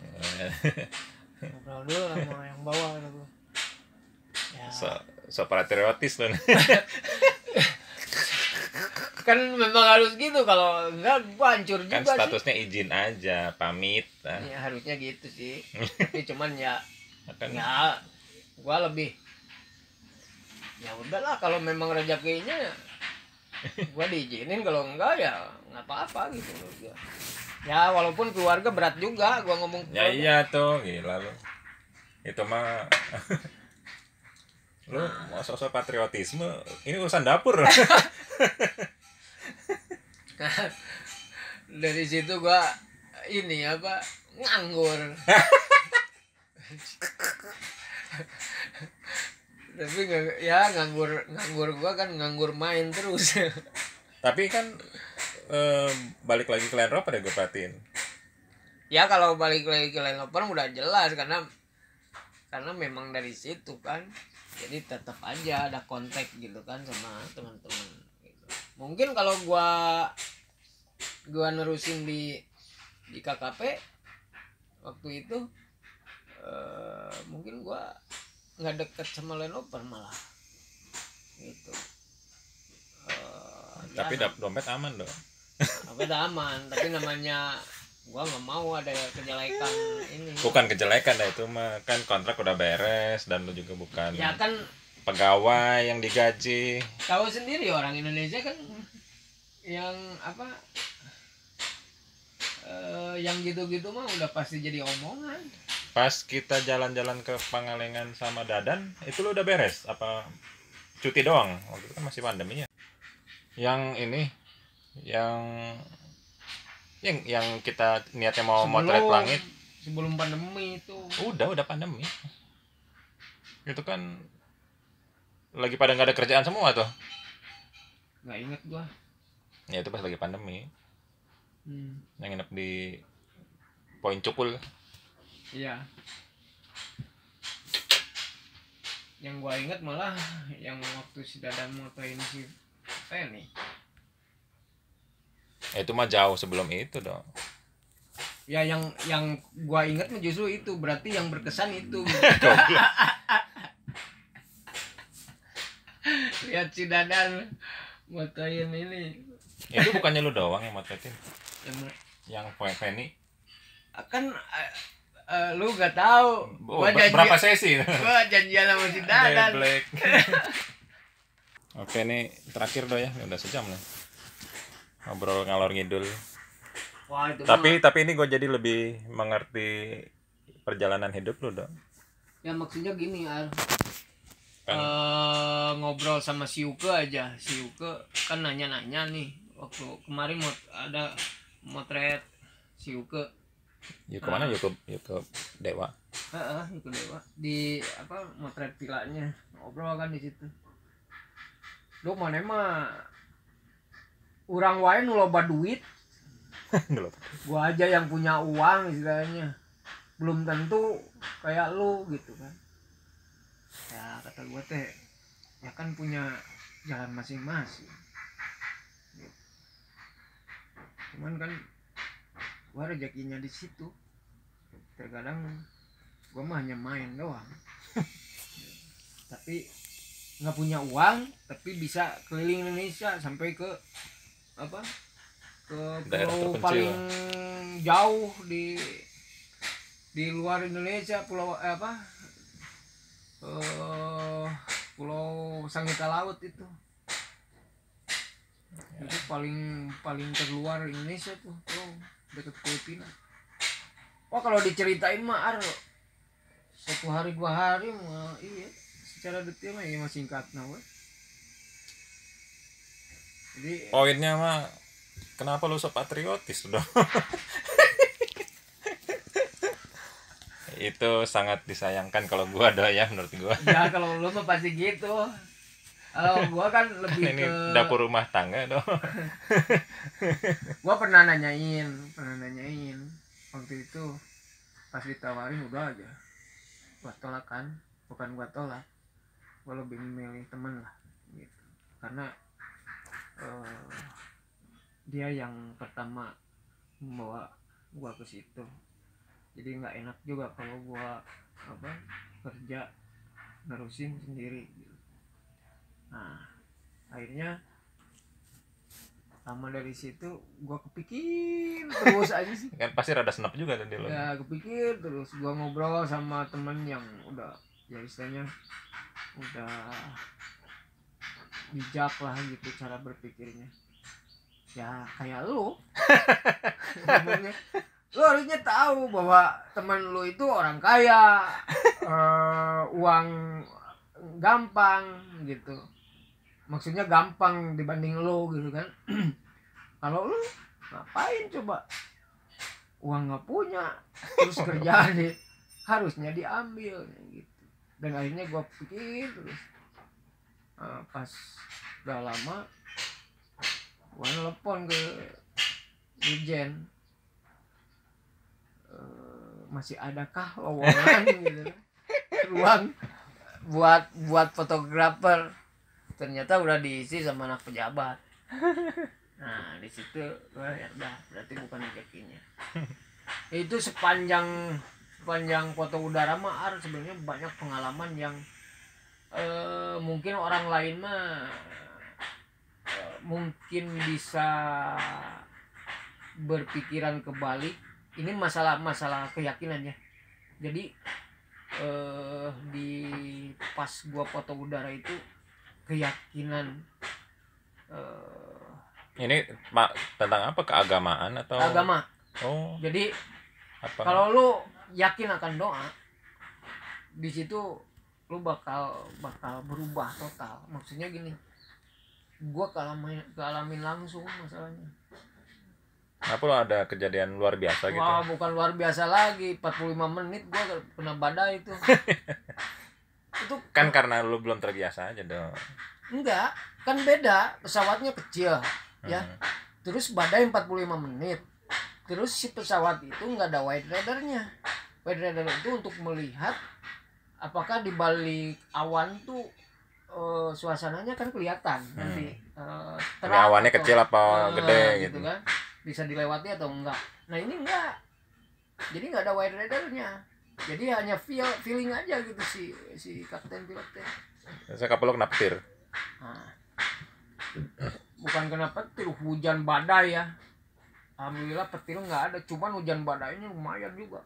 Ngobrol dulu sama yang bawah kata gua. Ya. So patriotis loh. Kan memang harus gitu, kalau enggak gua hancur juga Kan statusnya sih. Izin aja, pamit. Ya harusnya gitu sih. Tapi cuman ya kan. Ya gua lebih ya udahlah, kalau memang rezekinya gua diizinin, kalau enggak ya nggak apa-apa gitu loh. Ya walaupun keluarga berat juga gua ngomong ya keluarga. Iya tuh, gila lu itu mah. Lu mau sosok patriotisme, ini urusan dapur. Dari situ gua ini apa, nganggur. Tapi ya nganggur gua kan nganggur main terus. Tapi kan balik lagi ke Land Rover ya gue perhatiin. Ya kalau balik lagi ke Land Rover udah jelas, karena memang dari situ kan, jadi tetap aja ada kontak gitu kan sama teman-teman gitu. Mungkin kalau gua nerusin di KKP waktu itu mungkin gua nggak deket sama Land Rover malah gitu. Tapi dompet aman dong. Dompet aman, tapi namanya gua nggak mau ada kejelekan ini. Bukan kejelekan dah, itu mah kan kontrak udah beres dan lu juga bukan ya kan pegawai yang digaji. Tahu sendiri orang Indonesia kan yang apa yang gitu-gitu mah udah pasti jadi omongan. Pas kita jalan-jalan ke Pangalengan sama Dadan, itu lu udah beres apa cuti doang? Waktu itu kan masih pandemi ya. Yang ini yang kita niatnya mau motret langit sebelum pandemi itu. Udah pandemi. Itu kan lagi pada nggak ada kerjaan semua tuh. Nggak inget gua. Ya itu pas lagi pandemi. Yang nginep di Poin Cukul. Iya. Yang gua inget malah yang waktu si Dadan motoin si Penny. Itu mah jauh sebelum itu dong. Ya yang gua inget justru itu, berarti yang berkesan itu. Lihat si Dadan motoin ini. Itu bukannya lu doang yang motoin? Yang Penny? Kan lu gak tahu. Berapa sesi? Gua janjian sama si Dadan. Oke, nih terakhir doh ya, udah sejam nih ngobrol ngalor ngidul. Wah, itu tapi ini gue jadi lebih mengerti perjalanan hidup lu dong. Ya maksudnya gini ngobrol sama si Yuke aja. Si Yuke kan nanya-nanya nih waktu kemarin ada motret si Yuke. Yuke mana? Yuke Dewa. Yuke Dewa di apa motret vilanya, ngobrol kan di situ. Lu mana mah urang wae nu loba duit. Gua aja yang punya uang istilahnya, belum tentu kayak lu gitu kan. Ya kata gua teh, ya kan punya jalan masing-masing gitu. Cuman kan gua rezekinya di situ, terkadang gua mah hanya main doang. Tapi nggak punya uang, tapi bisa keliling Indonesia sampai ke apa, ke pulau paling jauh di luar Indonesia, pulau apa, pulau Sangita Laut itu paling terluar Indonesia tuh, dekat Filipina. Wah kalau diceritain mah 1 hari 2 hari mah iya, secara detail mah iya mah singkat we. Jadi poinnya mah kenapa lu so patriotis dong? Itu sangat disayangkan kalau gua ada ya, menurut gua. Ya kalau lu mah pasti gitu. Kalau gua kan lebih ini ke dapur rumah tangga dong. Gua pernah nanyain waktu itu pas ditawarin udah aja gua tolak kan, bukan gua tolak, gue lebih memilih temen lah gitu, karena dia yang pertama membawa gue ke situ. Jadi nggak enak juga kalau gue kerja nerusin sendiri gitu. Nah akhirnya lama dari situ gue kepikir terus aja sih. Kan pasti rada senap juga tadi lo. Ya kepikir terus, gue ngobrol sama temen yang udah ya istilahnya udah bijak lah gitu cara berpikirnya. Ya kayak lu. Lu harusnya tahu bahwa teman lu itu orang kaya, uang gampang gitu. Maksudnya gampang dibanding lu gitu kan. Kalau lu ngapain coba, uang nggak punya terus kerjaan harusnya diambil gitu. Dan akhirnya gue pikir terus, pas udah lama gue telepon ke Dirjen, masih adakah lowongan gitu ruang buat fotografer. Ternyata udah diisi sama anak pejabat. Nah di situ ya udah, berarti bukan rezekinya. Itu sepanjang foto udara mah sebenarnya banyak pengalaman yang mungkin orang lain mah mungkin bisa berpikiran kebalik. Ini masalah keyakinan ya. Jadi di pas gua foto udara itu keyakinan ini tentang apa, keagamaan atau agama. Oh Jadi apa? kalau lu yakin akan doa, di situ lu bakal berubah total. Maksudnya gini, gua kalamin langsung masalahnya. Apa lo ada kejadian luar biasa gitu? Wah bukan luar biasa lagi, 45 menit gua kena badai itu. Itu Kan karena lu belum terbiasa aja dong. enggak, kan beda, pesawatnya kecil ya. Terus badai 45 menit. Terus si pesawat itu enggak ada wide radarnya. Wide radar itu untuk melihat apakah di balik awan tuh suasananya kan kelihatan nanti terang awannya atau kecil apa gede gitu kan, bisa dilewati atau enggak. Nah ini enggak, jadi enggak ada wide radarnya, jadi hanya feeling aja gitu si kapten pilotnya. Saya kapal lo kena petir. Nah, bukan kena petir, hujan badai ya. Alhamdulillah petir nggak ada, cuman hujan badainya lumayan juga,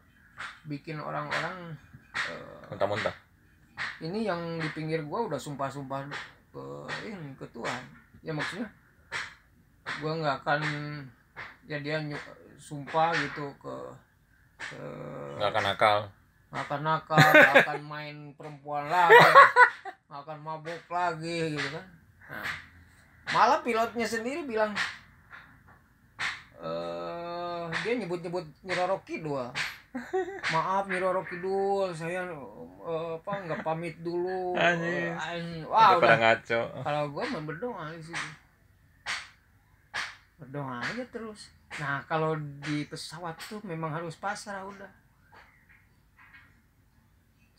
bikin orang-orang muntah-muntah. Ini yang di pinggir gua udah sumpah-sumpah ke Tuhan. Ya maksudnya gua nggak akan ya dia sumpah gitu ke nggak akan nakal, nggak akan main perempuan lagi, nggak akan mabuk lagi gitu kan. Nah, malah pilotnya sendiri bilang dia nyebut Nyi Roro Kidul. Maaf Nyi Roro Kidul, saya nggak pamit dulu. Wah, udah ngaco. Kalau gue mah berdoa di situ, berdoa aja terus. Nah kalau di pesawat tuh memang harus pasrah udah.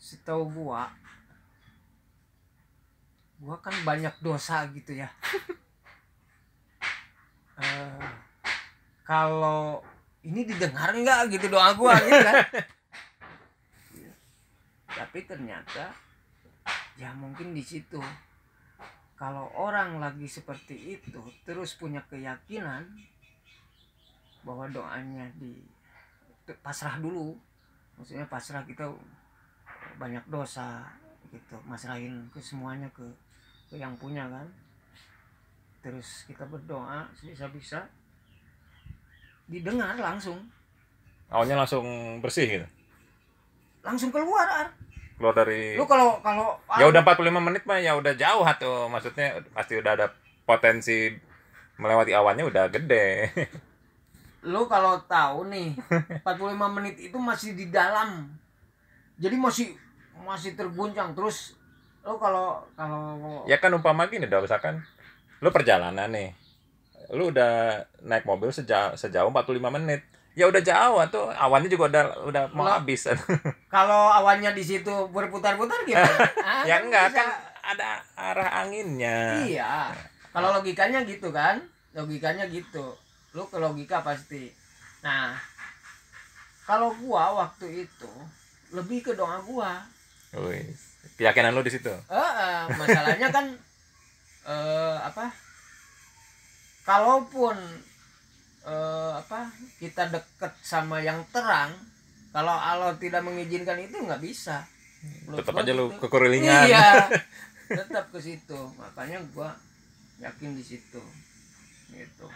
Setahu gua kan banyak dosa gitu ya. Kalau ini didengar nggak gitu doa gua gitu kan. Tapi ternyata ya mungkin di situ kalau orang lagi seperti itu terus punya keyakinan bahwa doanya pasrah dulu, maksudnya pasrah, kita banyak dosa gitu, masrahin ke semuanya ke yang punya kan. Terus kita berdoa sebisa-bisa didengar langsung. Awalnya langsung bersih gitu. Langsung keluar dari lu kalau ya udah 45 menit mah ya udah jauh tuh, maksudnya pasti udah ada potensi melewati awannya udah gede. Lu kalau tahu nih 45 menit itu masih di dalam, jadi masih terguncang. Terus lu kalau ya kan umpama gini dah, misalkan lu perjalanan nih, lu udah naik mobil sejauh 45 menit, ya udah jauh tuh, awannya juga udah mau habis. Kalau awannya di situ berputar-putar gitu. Ya enggak kan ada arah anginnya. Iya. Kalau logikanya gitu kan, logikanya gitu. Lu ke logika pasti. Nah, kalau gua waktu itu lebih ke doa gua. Wih, keyakinan lu di situ. Masalahnya kan apa? Kalaupun kita deket sama yang terang, kalau Allah tidak mengizinkan itu nggak bisa. Tetap aja lu kekurilingan. Iya. Tetap ke situ. Makanya gua yakin di situ. Gitu.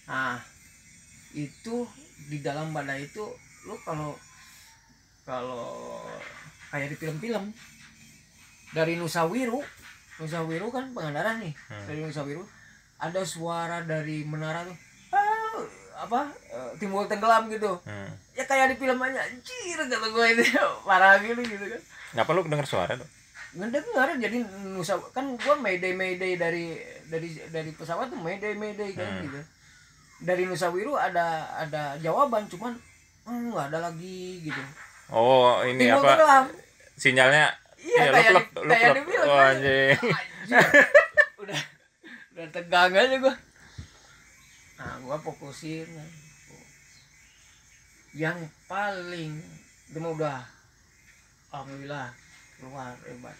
Nah, itu di dalam badai itu lu kalau kayak di film-film dari Nusa Wiru kan Pangandaran nih. Dari Nusa Wiru ada suara dari menara tuh timbul tenggelam gitu. Ya kayak di film aja, anjir kata gue itu parah gitu kan. Ngapa lu denger suara tuh? Ngedengar jadi Nusa kan gue mayday dari pesawat tuh mayday kan gitu. Dari Nusa Wiru ada jawaban, cuman nggak ada lagi gitu. Oh, ini timbul apa tenggelam. sinyalnya? Iya, kayak di film. Oh, anjing. udah tegang aja gue. Nah, gue fokusin yang paling udah alhamdulillah keluar hebat.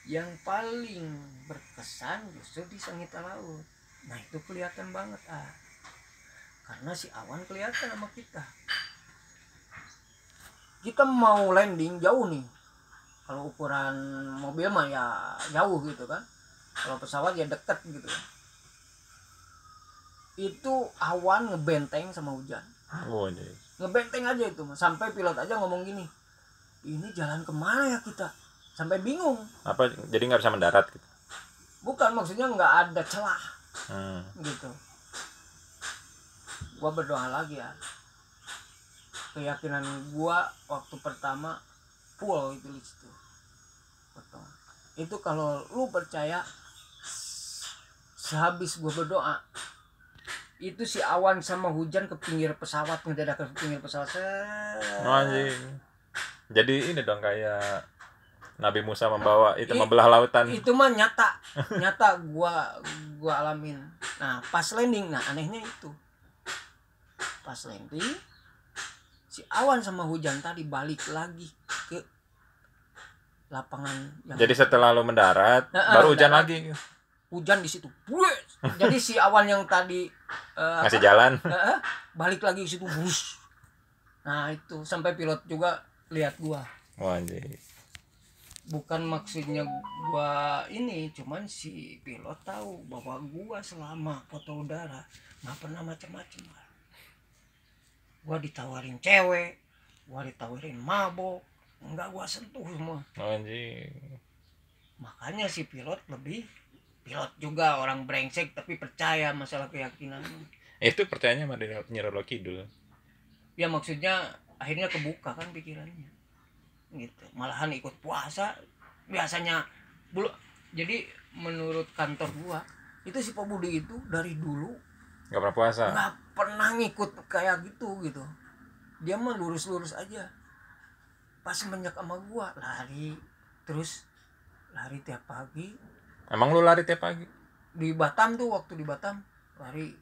Yang paling berkesan justru di Sengita Laut. Nah, itu kelihatan banget karena si awan kelihatan sama kita mau landing jauh nih. Kalau ukuran mobil mah ya jauh gitu kan, kalau pesawat ya deket gitu. Itu awan ngebenteng sama hujan. Ngebenteng aja itu, sampai pilot aja ngomong gini, ini jalan kemana ya kita, sampai bingung. Apa jadi nggak bisa mendarat gitu? Bukan, maksudnya nggak ada celah gitu. Gua berdoa lagi ya, keyakinan gua waktu pertama full itu di situ. Betul. Itu kalau lu percaya, sehabis gua berdoa itu si awan sama hujan ke pinggir pesawat, mendadak ke pinggir pesawat. Anjing. Jadi ini dong kayak Nabi Musa membawa itu membelah lautan. Itu mah nyata gua alamin. Nah, pas landing, nah anehnya itu. Pas landing si awan sama hujan tadi balik lagi ke lapangan yang. Jadi setelah lu mendarat, baru hujan lagi. Hujan di situ. Jadi si awan yang tadi ngasih jalan balik lagi ke situ. Nah, itu sampai pilot juga lihat gua. Wah, anjing. Bukan maksudnya gua ini, cuman si pilot tahu bahwa gua selama foto udara nggak pernah macam-macam. Gua ditawarin cewek, gua ditawarin mabok, enggak gua sentuh semua. Anjing. Makanya si pilot juga orang brengsek tapi percaya masalah keyakinan. Itu percayanya sama Nyi Roro Kidul. Ya maksudnya akhirnya kebuka kan pikirannya. Gitu. Malahan ikut puasa biasanya jadi menurut kantor gua itu si Pak Budi itu dari dulu nggak pernah puasa, nggak pernah ngikut kayak gitu. Dia mah lurus aja. Pas semenjak sama gua lari tiap pagi. Emang lu lari tiap pagi? Di Batam tuh, waktu di Batam lari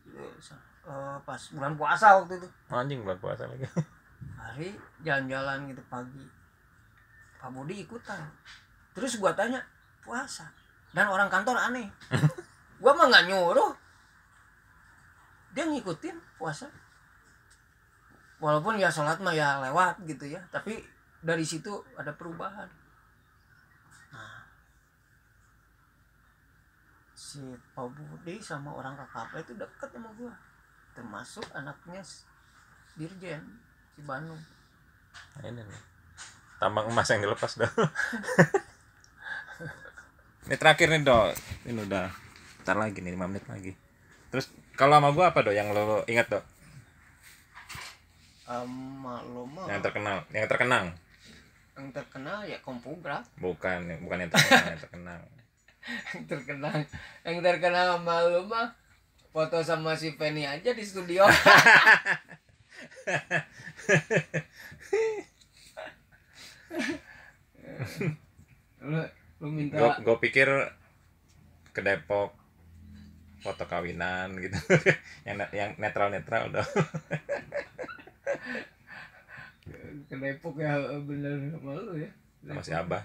pas bulan puasa waktu itu. Anjing, bulan puasa lagi. Lari jalan-jalan gitu pagi. Pak Budi ikutan. Terus gua tanya, puasa. Dan orang kantor aneh. Gua mah nggak nyuruh. Dia ngikutin puasa. Walaupun ya sholat mah ya lewat gitu ya. Tapi dari situ ada perubahan. Nah, si Pak Budi sama orang KKP itu deket sama gua. Termasuk anaknya Dirjen si Bandung. Nah, ini nih tambang emas yang dilepas dah. Ini terakhir nih Dok, ini udah ntar lagi nih 5 menit lagi. Terus kalau sama gua apa Dok yang lo ingat Dok? Lo mah yang terkenang yang terkenal ya Kompugraf. bukan yang terkenang. yang terkenal sama lo mah foto sama si Penny aja di studio. Lu minta gue pikir ke Depok foto kawinan gitu. yang netral dong. ke Depok ya, bener sama lu ya. Sama si Abah.